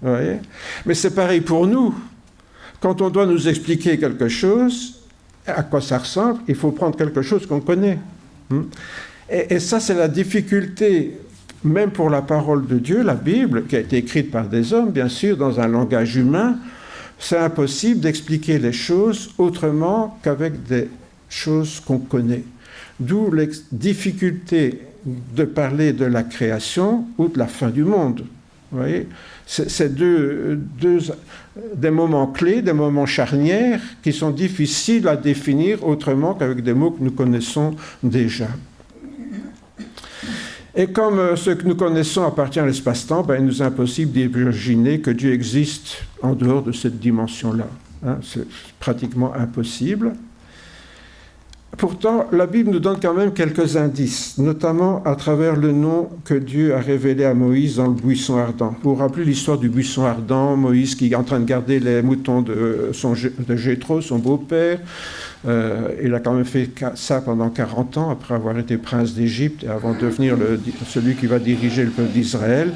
Vous voyez ? Mais c'est pareil pour nous. Quand on doit nous expliquer quelque chose, à quoi ça ressemble, il faut prendre quelque chose qu'on connaît. Et ça, c'est la difficulté, même pour la parole de Dieu, la Bible, qui a été écrite par des hommes, bien sûr, dans un langage humain. C'est impossible d'expliquer les choses autrement qu'avec des choses qu'on connaît. D'où la difficulté de parler de la création ou de la fin du monde. Vous voyez ? C'est des moments clés, des moments charnières qui sont difficiles à définir autrement qu'avec des mots que nous connaissons déjà. Et comme ce que nous connaissons appartient à l'espace-temps, il nous est impossible d'imaginer que Dieu existe en dehors de cette dimension-là. C'est pratiquement impossible. Pourtant, la Bible nous donne quand même quelques indices, notamment à travers le nom que Dieu a révélé à Moïse dans le buisson ardent. Vous vous rappelez l'histoire du buisson ardent, Moïse qui est en train de garder les moutons de Jéthro, son beau-père. Il a quand même fait ça pendant 40 ans, après avoir été prince d'Égypte et avant de devenir celui qui va diriger le peuple d'Israël.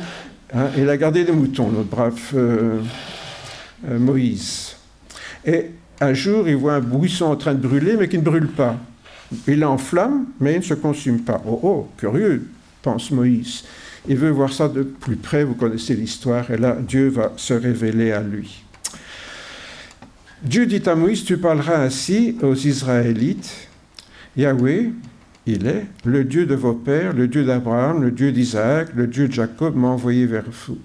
Il a gardé des moutons, notre brave Moïse. Et un jour, il voit un buisson en train de brûler, mais qui ne brûle pas. Il est en flamme, mais il ne se consume pas. Oh, curieux, pense Moïse. Il veut voir ça de plus près, vous connaissez l'histoire, et là, Dieu va se révéler à lui. Dieu dit à Moïse, tu parleras ainsi aux Israélites, Yahweh, il est le Dieu de vos pères, le Dieu d'Abraham, le Dieu d'Isaac, le Dieu de Jacob m'a envoyé vers vous.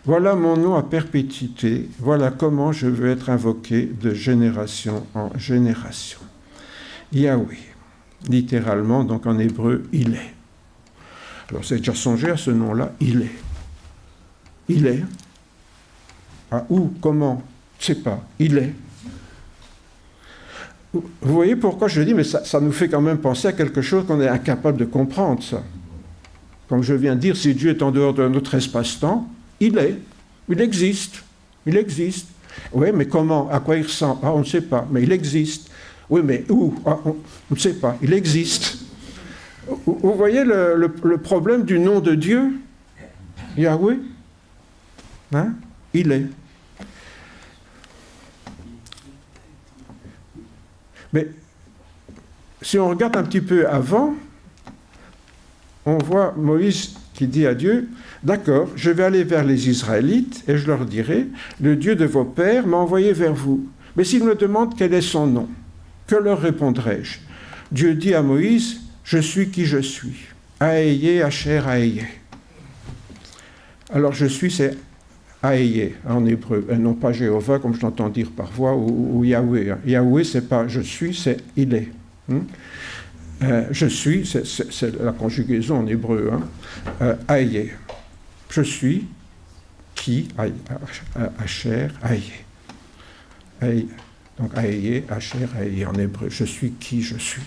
Voilà mon nom à perpétuité, voilà comment je veux être invoqué de génération en génération. Yahweh, littéralement, donc en hébreu, il est. Alors, vous avez déjà songé à ce nom-là, il est. Il est. Où, comment, je ne sais pas, il est. Vous voyez pourquoi je dis, mais ça nous fait quand même penser à quelque chose qu'on est incapable de comprendre, ça. Comme je viens de dire, si Dieu est en dehors de notre espace-temps, il est, il existe. Oui, mais comment, à quoi il ressemble? On ne sait pas, mais il existe. Oui, mais où? On ne sait pas, il existe. Vous voyez le problème du nom de Dieu? Yahweh? Il est. Mais si on regarde un petit peu avant, on voit Moïse qui dit à Dieu, d'accord, je vais aller vers les Israélites et je leur dirai, le Dieu de vos pères m'a envoyé vers vous. Mais s'ils me demandent quel est son nom, que leur répondrai-je? Dieu dit à Moïse, je suis qui je suis. Aeye, Asher, Aeye. Alors je suis, c'est Aeye en hébreu, et non pas Jéhovah comme je l'entends dire par voix, ou Yahweh. Yahweh, c'est pas je suis, c'est il est. Je suis, c'est la conjugaison en hébreu. Aïe. Je suis qui, Asher, Aïe. Donc Aïe, Asher, Aïe en hébreu. Je suis qui je suis.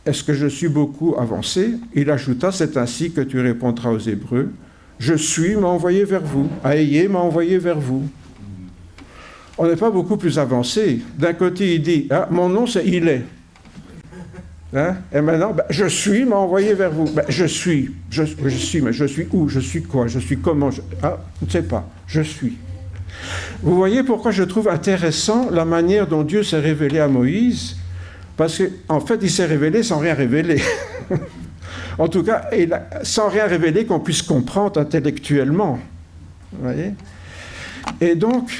Est-ce que je suis beaucoup avancé? Il ajouta, c'est ainsi que tu répondras aux Hébreux. Je suis m'a envoyé vers vous. Aïe m'a envoyé vers vous. on n'est pas beaucoup plus avancé. D'un côté, il dit, ah, mon nom c'est il est. Hein? Et maintenant, je suis m'a envoyé vers vous. Je suis, mais je suis où? Je suis quoi? Je suis comment? Je ne sais pas, je suis. Vous voyez pourquoi je trouve intéressant la manière dont Dieu s'est révélé à Moïse? Parce qu'en fait, il s'est révélé sans rien révéler. En tout cas, sans rien révéler qu'on puisse comprendre intellectuellement. Vous voyez? Et donc,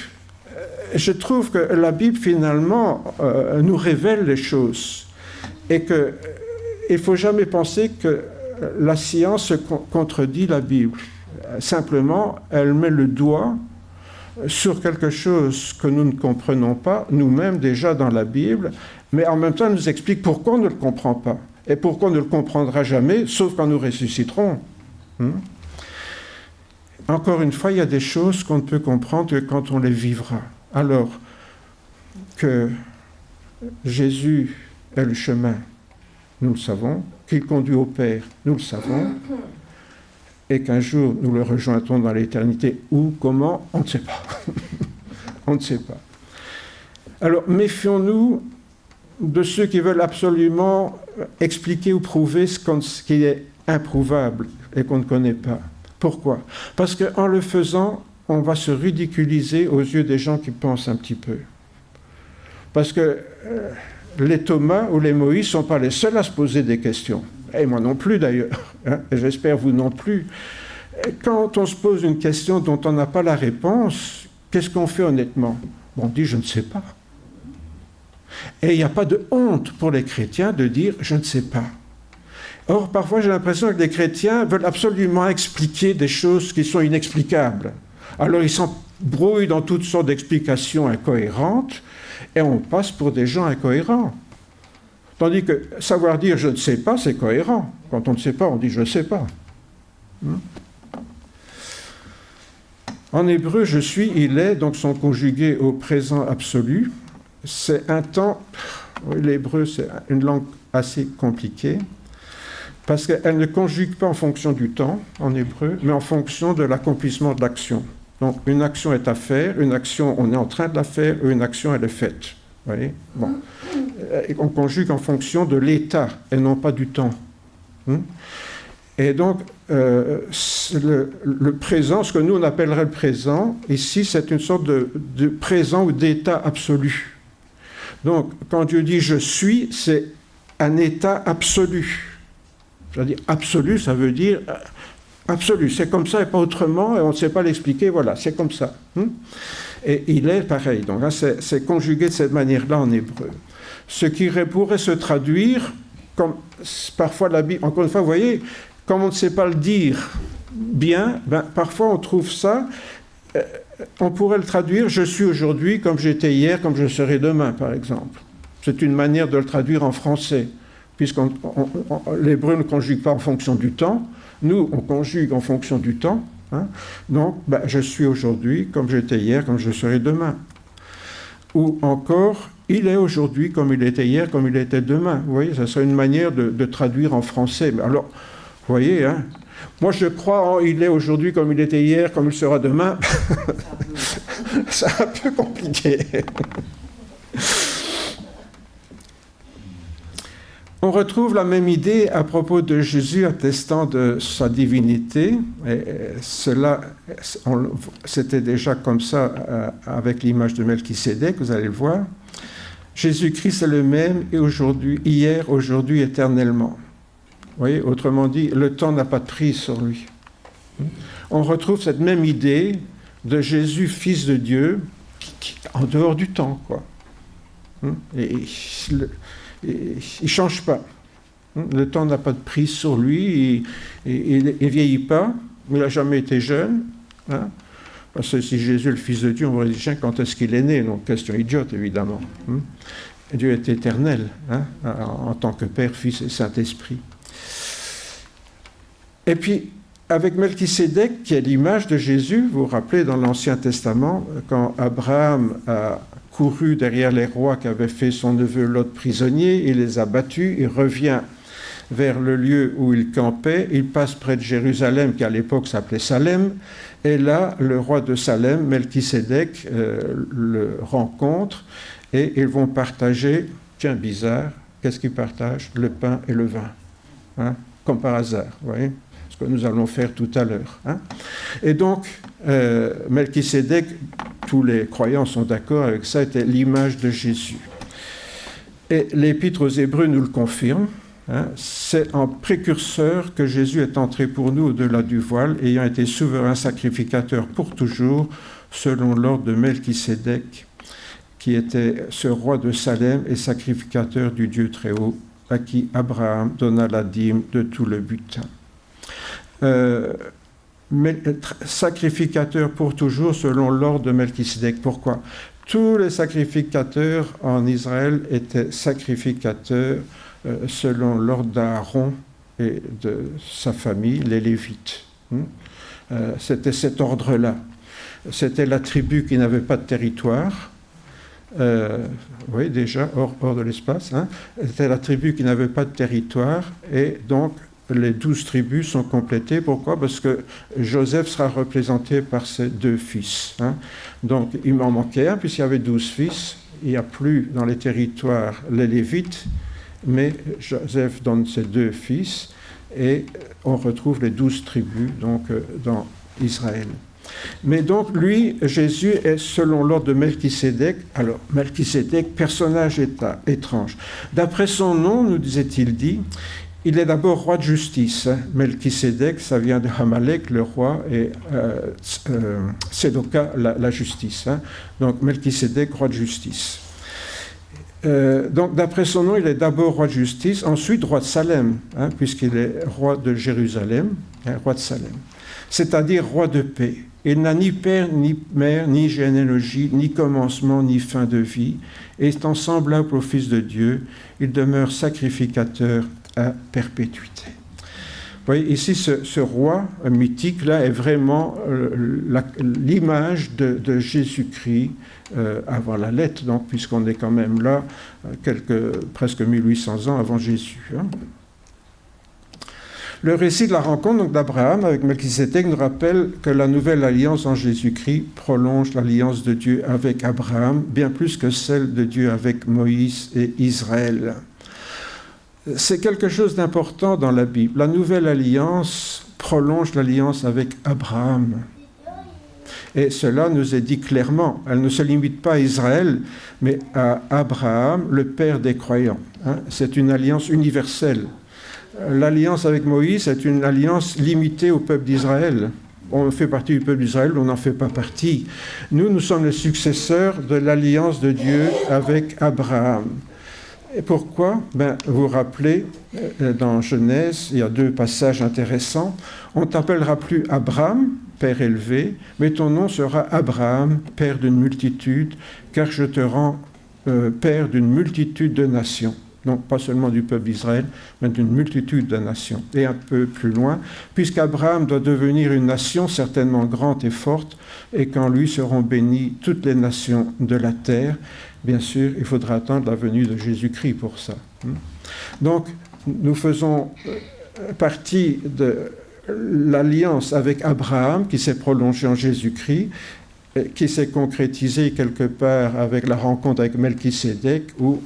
je trouve que la Bible, finalement, nous révèle les choses. Et qu'il ne faut jamais penser que la science contredit la Bible. Simplement, elle met le doigt sur quelque chose que nous ne comprenons pas, nous-mêmes déjà dans la Bible, mais en même temps, elle nous explique pourquoi on ne le comprend pas. Et pourquoi on ne le comprendra jamais, sauf quand nous ressusciterons. Encore une fois, il y a des choses qu'on ne peut comprendre que quand on les vivra. Alors que Jésus est le chemin, nous le savons, qu'il conduit au Père, nous le savons, et qu'un jour nous le rejoindrons dans l'éternité. Où, comment, on ne sait pas. On ne sait pas. Alors, méfions-nous de ceux qui veulent absolument expliquer ou prouver ce qui est improuvable et qu'on ne connaît pas. Pourquoi? Parce qu'en le faisant, on va se ridiculiser aux yeux des gens qui pensent un petit peu. Parce que les Thomas ou les Moïse ne sont pas les seuls à se poser des questions. Et moi non plus d'ailleurs, hein, et j'espère vous non plus. Quand on se pose une question dont on n'a pas la réponse, qu'est-ce qu'on fait honnêtement? On dit « je ne sais pas ». Et il n'y a pas de honte pour les chrétiens de dire « je ne sais pas ». Or, parfois j'ai l'impression que les chrétiens veulent absolument expliquer des choses qui sont inexplicables. Alors ils s'embrouillent dans toutes sortes d'explications incohérentes, et on passe pour des gens incohérents. Tandis que savoir dire « je ne sais pas », c'est cohérent. Quand on ne sait pas, on dit « je ne sais pas ». En hébreu, « je suis »,« il est », donc sont conjugués au présent absolu. C'est un temps... Oui, l'hébreu, c'est une langue assez compliquée, parce qu'elle ne conjugue pas en fonction du temps, en hébreu, mais en fonction de l'accomplissement de l'action. Donc, une action est à faire, une action, on est en train de la faire, une action, elle est faite. Vous voyez? Bon. On conjugue en fonction de l'état et non pas du temps. Et donc, le présent, ce que nous on appellerait le présent, ici, c'est une sorte de présent ou d'état absolu. Donc, quand Dieu dit « je suis », c'est un état absolu. C'est-à-dire, absolu, ça veut dire absolu, c'est comme ça et pas autrement, et on ne sait pas l'expliquer, voilà, c'est comme ça. Et il est pareil, donc hein, c'est conjugué de cette manière-là en hébreu. Ce qui pourrait se traduire, comme parfois la Bible, encore une fois, vous voyez, comme on ne sait pas le dire bien, parfois on trouve ça, on pourrait le traduire « je suis aujourd'hui comme j'étais hier, comme je serai demain », par exemple. C'est une manière de le traduire en français, puisque l'hébreu ne conjugue pas en fonction du temps, nous, on conjugue en fonction du temps. Hein. Donc, je suis aujourd'hui comme j'étais hier, comme je serai demain. Ou encore, il est aujourd'hui comme il était hier, comme il était demain. Vous voyez, ça serait une manière de traduire en français. Alors, vous voyez, hein, moi je crois en il est aujourd'hui comme il était hier, comme il sera demain. C'est un peu compliqué. On retrouve la même idée à propos de Jésus attestant de sa divinité. Et cela, c'était déjà comme ça avec l'image de Melchisédek, vous allez le voir. Jésus-Christ est le même et aujourd'hui, hier, aujourd'hui, éternellement. Vous voyez, autrement dit, le temps n'a pas de prise sur lui. On retrouve cette même idée de Jésus, fils de Dieu, en dehors du temps, quoi. Et il ne change pas. Le temps n'a pas de prise sur lui, il ne vieillit pas, il n'a jamais été jeune. Hein, parce que si Jésus est le Fils de Dieu, on va dire quand est-ce qu'il est né? Donc, question idiote, évidemment. Dieu est éternel, hein, en tant que Père, Fils et Saint-Esprit. Et puis, avec Melchisédek, qui est l'image de Jésus, vous vous rappelez dans l'Ancien Testament, quand Abraham a couru derrière les rois qui avaient fait son neveu Lot prisonnier, il les a battus, il revient vers le lieu où il campait. Il passe près de Jérusalem, qui à l'époque s'appelait Salem. Et là, le roi de Salem, Melchisédek, le rencontre et ils vont partager, tiens, bizarre, qu'est-ce qu'ils partagent? Le pain et le vin, hein, comme par hasard, vous voyez, ce que nous allons faire tout à l'heure. Hein. Et donc, Melchisédek, tous les croyants sont d'accord avec ça, était l'image de Jésus. Et l'Épître aux Hébreux nous le confirme. Hein, c'est en précurseur que Jésus est entré pour nous au-delà du voile, ayant été souverain sacrificateur pour toujours, selon l'ordre de Melchisédek, qui était ce roi de Salem et sacrificateur du Dieu très haut, à qui Abraham donna la dîme de tout le butin. Sacrificateur pour toujours, selon l'ordre de Melchisédek. Pourquoi? Tous les sacrificateurs en Israël étaient sacrificateurs selon l'ordre d'Aaron et de sa famille, les Lévites. C'était cet ordre-là. C'était la tribu qui n'avait pas de territoire. Oui, déjà, hors de l'espace. Hein. C'était la tribu qui n'avait pas de territoire. Et donc, les 12 tribus sont complétées. Pourquoi? Parce que Joseph sera représenté par ses 2 fils. Hein. Donc, il m'en manquait un, puisqu'il y avait 12 fils. Il n'y a plus dans les territoires les Lévites. Mais Joseph donne ses 2 fils et on retrouve les 12 tribus donc, dans Israël. Mais donc, lui, Jésus, est selon l'ordre de Melchisédek. Alors, Melchisédek, personnage étrange. D'après son nom, nous disait-il dit, il est d'abord roi de justice. Melchisédek, ça vient de Hamalek, le roi, et Sédoka, la justice. Hein. Donc, Melchisédek, roi de justice. Donc, d'après son nom, il est d'abord roi de justice, ensuite roi de Salem, hein, puisqu'il est roi de Jérusalem, hein, roi de Salem, c'est-à-dire roi de paix. Il n'a ni père, ni mère, ni généalogie, ni commencement, ni fin de vie, et étant semblable au Fils de Dieu, il demeure sacrificateur à perpétuité. Vous voyez, ici, ce roi mythique-là est vraiment l'image de Jésus-Christ avant la lettre, donc, puisqu'on est quand même là, presque 1800 ans avant Jésus. Hein. Le récit de la rencontre d'Abraham avec Melchisédek nous rappelle que la nouvelle alliance en Jésus-Christ prolonge l'alliance de Dieu avec Abraham, bien plus que celle de Dieu avec Moïse et Israël. C'est quelque chose d'important dans la Bible. La nouvelle alliance prolonge l'alliance avec Abraham. Et cela nous est dit clairement. Elle ne se limite pas à Israël, mais à Abraham, le père des croyants. Hein, c'est une alliance universelle. L'alliance avec Moïse est une alliance limitée au peuple d'Israël. On fait partie du peuple d'Israël, on n'en fait pas partie. Nous sommes les successeurs de l'alliance de Dieu avec Abraham. Et pourquoi? Vous vous rappelez, dans Genèse, il y a 2 passages intéressants. On ne t'appellera plus Abraham, père élevé, mais ton nom sera Abraham, père d'une multitude, car je te rends père d'une multitude de nations. Donc, pas seulement du peuple d'Israël, mais d'une multitude de nations. Et un peu plus loin, puisqu'Abraham doit devenir une nation certainement grande et forte, et qu'en lui seront bénies toutes les nations de la terre. Bien sûr, il faudra attendre la venue de Jésus-Christ pour ça. Donc, nous faisons partie de l'alliance avec Abraham qui s'est prolongée en Jésus-Christ, qui s'est concrétisée quelque part avec la rencontre avec Melchisédek, où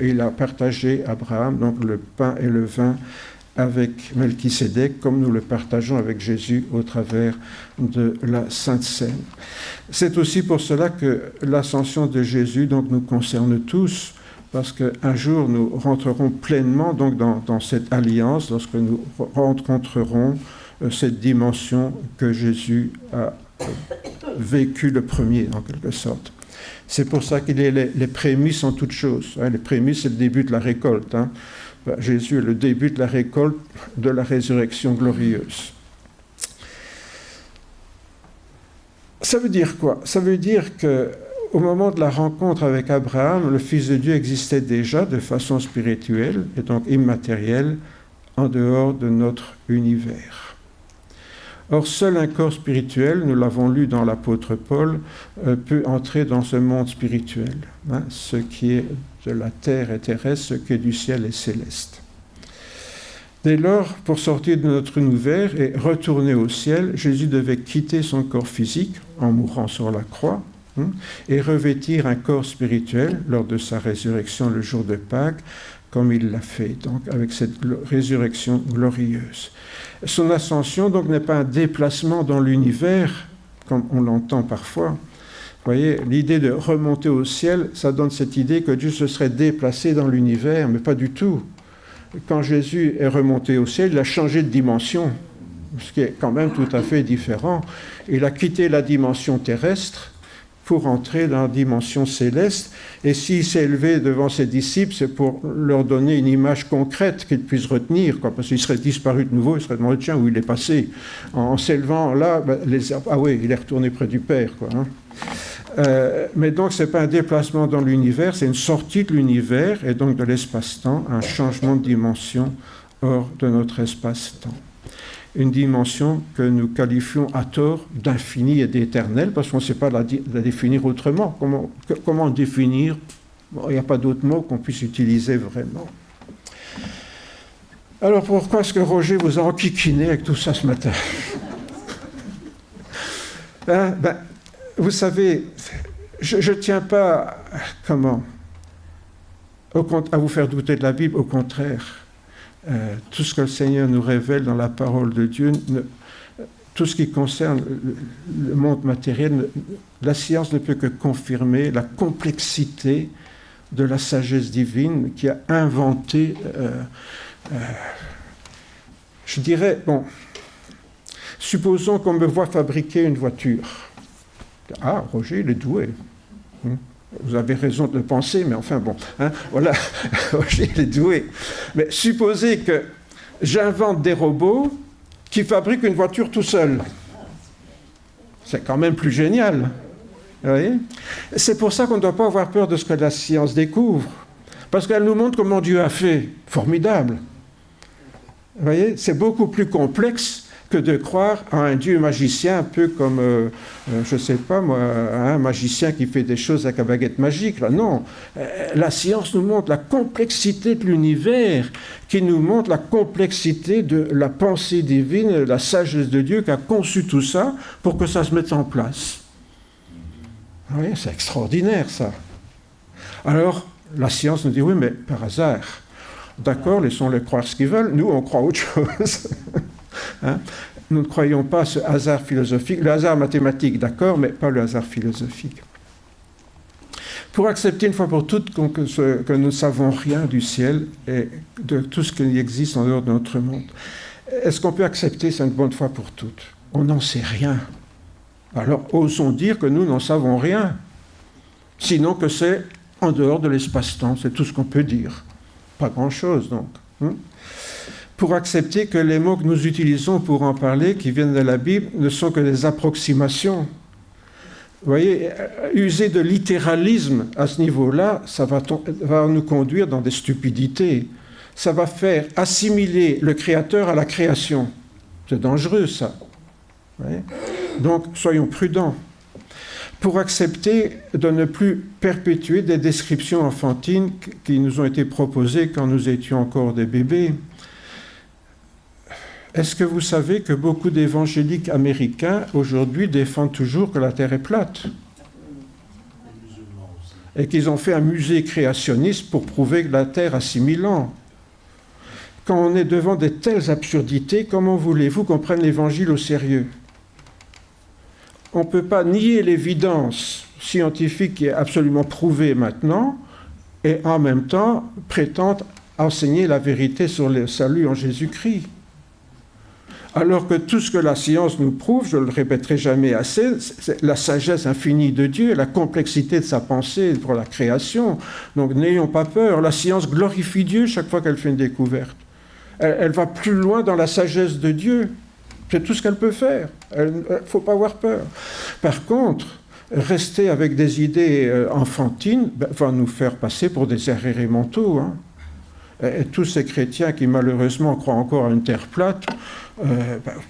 il a partagé, Abraham, donc le pain et le vin avec Melchisédek, comme nous le partageons avec Jésus au travers de la Sainte Seine. C'est aussi pour cela que l'ascension de Jésus donc, nous concerne tous, parce qu'un jour nous rentrerons pleinement donc, dans cette alliance, lorsque nous rencontrerons cette dimension que Jésus a vécu le premier, en quelque sorte. C'est pour ça qu'il est les prémices en toutes choses. Hein. Les prémices, c'est le début de la récolte. Hein. Jésus est le début de la récolte de la résurrection glorieuse. Ça veut dire quoi? Ça veut dire qu'au moment de la rencontre avec Abraham, le Fils de Dieu existait déjà de façon spirituelle et donc immatérielle en dehors de notre univers. Or, seul un corps spirituel, nous l'avons lu dans l'apôtre Paul, peut entrer dans ce monde spirituel. Hein, ce qui est de la terre est terrestre, ce qui est du ciel est céleste. Dès lors, pour sortir de notre univers et retourner au ciel, Jésus devait quitter son corps physique en mourant sur la croix et revêtir un corps spirituel lors de sa résurrection le jour de Pâques, comme il l'a fait, donc avec cette résurrection glorieuse. Son ascension, donc, n'est pas un déplacement dans l'univers, comme on l'entend parfois. Vous voyez, l'idée de remonter au ciel, ça donne cette idée que Dieu se serait déplacé dans l'univers, mais pas du tout. Quand Jésus est remonté au ciel, il a changé de dimension, ce qui est quand même tout à fait différent. Il a quitté la dimension terrestre pour entrer dans la dimension céleste. Et s'il s'est élevé devant ses disciples, c'est pour leur donner une image concrète qu'ils puissent retenir, quoi, parce qu'il serait disparu de nouveau, il serait demandé, tiens, où il est passé. En s'élevant là, ah oui, il est retourné près du Père, quoi, hein. Mais donc, ce n'est pas un déplacement dans l'univers, c'est une sortie de l'univers et donc de l'espace-temps, un changement de dimension hors de notre espace-temps. Une dimension que nous qualifions à tort d'infini et d'éternel, parce qu'on ne sait pas la définir autrement. Comment définir? Bon, il n'y a pas d'autre mot qu'on puisse utiliser vraiment. Alors, pourquoi est-ce que Roger vous a enquiquiné avec tout ça ce matin? Vous savez, je ne tiens pas, à vous faire douter de la Bible, au contraire. Tout ce que le Seigneur nous révèle dans la parole de Dieu, tout ce qui concerne le monde matériel, la science ne peut que confirmer la complexité de la sagesse divine qui a inventé, je dirais, supposons qu'on me voit fabriquer une voiture. Ah, Roger, il est doué. Vous avez raison de le penser, mais enfin bon, voilà, Roger, il est doué. Mais supposez que j'invente des robots qui fabriquent une voiture tout seul. C'est quand même plus génial. Vous voyez ? C'est pour ça qu'on ne doit pas avoir peur de ce que la science découvre, parce qu'elle nous montre comment Dieu a fait. Formidable. Vous voyez ? C'est beaucoup plus complexe que de croire à un Dieu magicien, un peu comme, je ne sais pas moi, un magicien qui fait des choses avec la baguette magique. Là. Non, la science nous montre la complexité de l'univers, qui nous montre la complexité de la pensée divine, la sagesse de Dieu qui a conçu tout ça pour que ça se mette en place. Vous voyez, c'est extraordinaire ça. Alors, la science nous dit, oui, mais par hasard. D'accord, laissons-les croire ce qu'ils veulent, nous on croit autre chose. Nous ne croyons pas à ce hasard philosophique, le hasard mathématique, d'accord, mais pas le hasard philosophique. Pour accepter une fois pour toutes que nous ne savons rien du ciel et de tout ce qui existe en dehors de notre monde, est-ce qu'on peut accepter ça une bonne fois pour toutes? On n'en sait rien. Alors osons dire que nous n'en savons rien, sinon que c'est en dehors de l'espace-temps, c'est tout ce qu'on peut dire. Pas grand-chose donc. Pour accepter que les mots que nous utilisons pour en parler, qui viennent de la Bible, ne sont que des approximations. Vous voyez, user de littéralisme à ce niveau-là, ça va nous conduire dans des stupidités. Ça va faire assimiler le Créateur à la création. C'est dangereux, ça. Vous voyez ? Donc, soyons prudents. Pour accepter de ne plus perpétuer des descriptions enfantines qui nous ont été proposées quand nous étions encore des bébés. Est-ce que vous savez que beaucoup d'évangéliques américains, aujourd'hui, défendent toujours que la Terre est plate? Et qu'ils ont fait un musée créationniste pour prouver que la Terre a 6000 ans. Quand on est devant de telles absurdités, comment voulez-vous qu'on prenne l'Évangile au sérieux? On ne peut pas nier l'évidence scientifique qui est absolument prouvée maintenant, et en même temps prétendre enseigner la vérité sur le salut en Jésus-Christ. Alors que tout ce que la science nous prouve, je ne le répéterai jamais assez, c'est la sagesse infinie de Dieu, la complexité de sa pensée pour la création. Donc n'ayons pas peur, la science glorifie Dieu chaque fois qu'elle fait une découverte. Elle va plus loin dans la sagesse de Dieu. C'est tout ce qu'elle peut faire. Il ne faut pas avoir peur. Par contre, rester avec des idées enfantines va nous faire passer pour des arriérés mentaux. Et tous ces chrétiens qui malheureusement croient encore à une terre plate, vous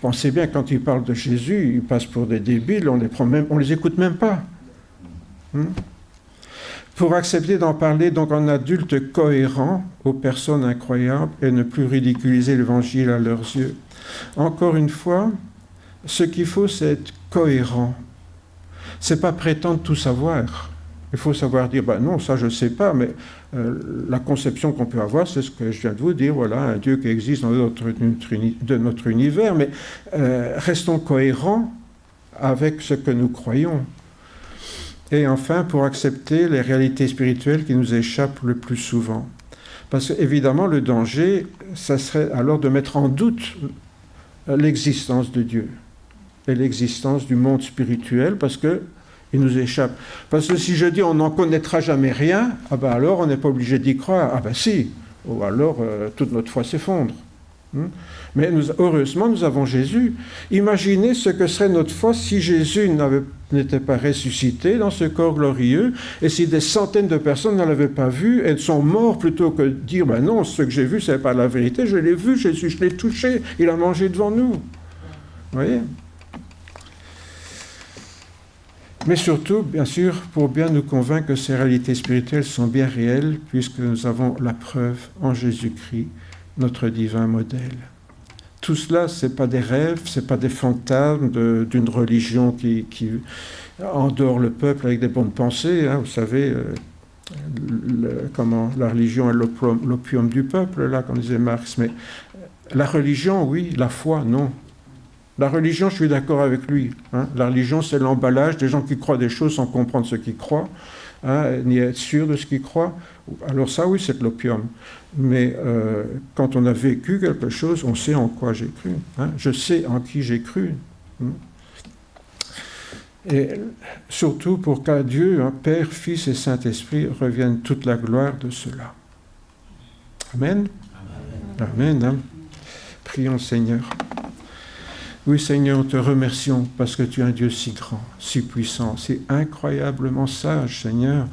pensez bien quand ils parlent de Jésus, ils passent pour des débiles, on les écoute même pas. Pour accepter d'en parler donc en adulte cohérent aux personnes incroyables et ne plus ridiculiser l'Évangile à leurs yeux. Encore une fois, ce qu'il faut, c'est être cohérent. C'est pas prétendre tout savoir. Il faut savoir dire, non, ça je ne sais pas, mais la conception qu'on peut avoir, c'est ce que je viens de vous dire, voilà, un Dieu qui existe dans notre univers, mais restons cohérents avec ce que nous croyons. Et enfin, pour accepter les réalités spirituelles qui nous échappent le plus souvent. Parce qu'évidemment, le danger, ça serait alors de mettre en doute l'existence de Dieu et l'existence du monde spirituel, parce qu'il nous échappe. Parce que si je dis on n'en connaîtra jamais rien, alors on n'est pas obligé d'y croire. Si, ou alors toute notre foi s'effondre. Mais heureusement, nous avons Jésus. Imaginez ce que serait notre foi si Jésus n'était pas ressuscité dans ce corps glorieux, et si des centaines de personnes ne l'avaient pas vu et sont morts plutôt que de dire non, ce que j'ai vu, ce n'est pas la vérité, je l'ai vu, Jésus, je l'ai touché, il a mangé devant nous. Vous voyez ? Mais surtout, bien sûr, pour bien nous convaincre que ces réalités spirituelles sont bien réelles, puisque nous avons la preuve en Jésus-Christ, notre divin modèle. Tout cela, ce n'est pas des rêves, ce n'est pas des fantasmes d'une religion qui endort le peuple avec des bonnes pensées. Vous savez, comment la religion est l'opium du peuple, là, comme disait Marx. Mais la religion, oui, la foi, non. La religion, je suis d'accord avec lui. La religion, c'est l'emballage des gens qui croient des choses sans comprendre ce qu'ils croient, ni être sûr de ce qu'ils croient. Alors ça, oui, c'est de l'opium. Mais quand on a vécu quelque chose, on sait en quoi j'ai cru. Je sais en qui j'ai cru. Et surtout pour qu'à Dieu, Père, Fils et Saint-Esprit, revienne toute la gloire de cela. Amen. Amen. Amen. Prions le Seigneur. Oui, Seigneur, nous te remercions parce que tu es un Dieu si grand, si puissant, si incroyablement sage, Seigneur.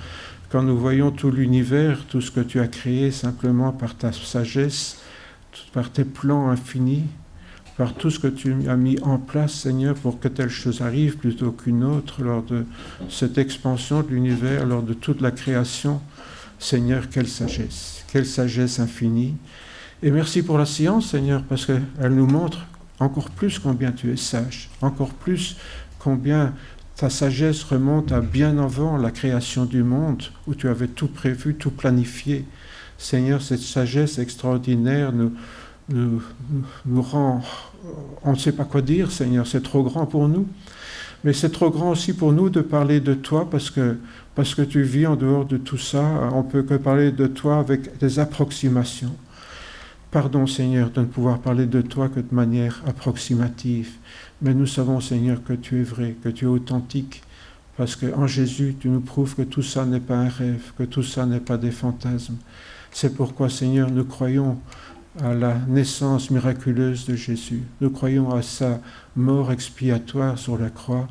Quand nous voyons tout l'univers, tout ce que tu as créé simplement par ta sagesse, par tes plans infinis, par tout ce que tu as mis en place, Seigneur, pour que telle chose arrive plutôt qu'une autre lors de cette expansion de l'univers, lors de toute la création. Seigneur, quelle sagesse infinie. Et merci pour la science, Seigneur, parce qu'elle nous montre encore plus combien tu es sage, encore plus combien ta sagesse remonte à bien avant la création du monde, où tu avais tout prévu, tout planifié. Seigneur, cette sagesse extraordinaire nous rend... On ne sait pas quoi dire, Seigneur, c'est trop grand pour nous. Mais c'est trop grand aussi pour nous de parler de toi, parce que tu vis en dehors de tout ça. On ne peut que parler de toi avec des approximations. Pardon, Seigneur, de ne pouvoir parler de toi que de manière approximative. Mais nous savons, Seigneur, que tu es vrai, que tu es authentique, parce qu'en Jésus, tu nous prouves que tout ça n'est pas un rêve, que tout ça n'est pas des fantasmes. C'est pourquoi, Seigneur, nous croyons à la naissance miraculeuse de Jésus. Nous croyons à sa mort expiatoire sur la croix,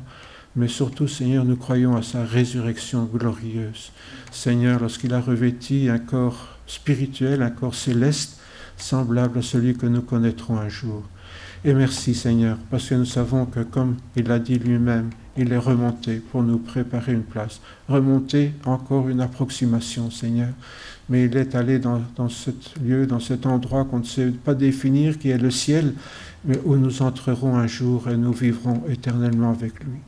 mais surtout, Seigneur, nous croyons à sa résurrection glorieuse. Seigneur, lorsqu'il a revêti un corps spirituel, un corps céleste, semblable à celui que nous connaîtrons un jour. Et merci Seigneur, parce que nous savons que comme il l'a dit lui-même, il est remonté pour nous préparer une place. Remonté, encore une approximation Seigneur, mais il est allé dans ce lieu, dans cet endroit qu'on ne sait pas définir, qui est le ciel, mais où nous entrerons un jour et nous vivrons éternellement avec lui.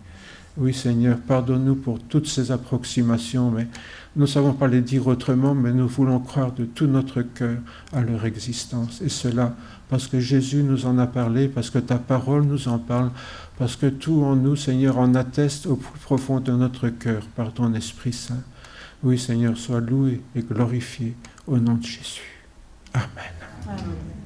Oui Seigneur, pardonne-nous pour toutes ces approximations, mais nous ne savons pas les dire autrement, mais nous voulons croire de tout notre cœur à leur existence. Et cela parce que Jésus nous en a parlé, parce que ta parole nous en parle, parce que tout en nous, Seigneur, en atteste au plus profond de notre cœur par ton Esprit Saint. Oui Seigneur, sois loué et glorifié au nom de Jésus. Amen. Amen.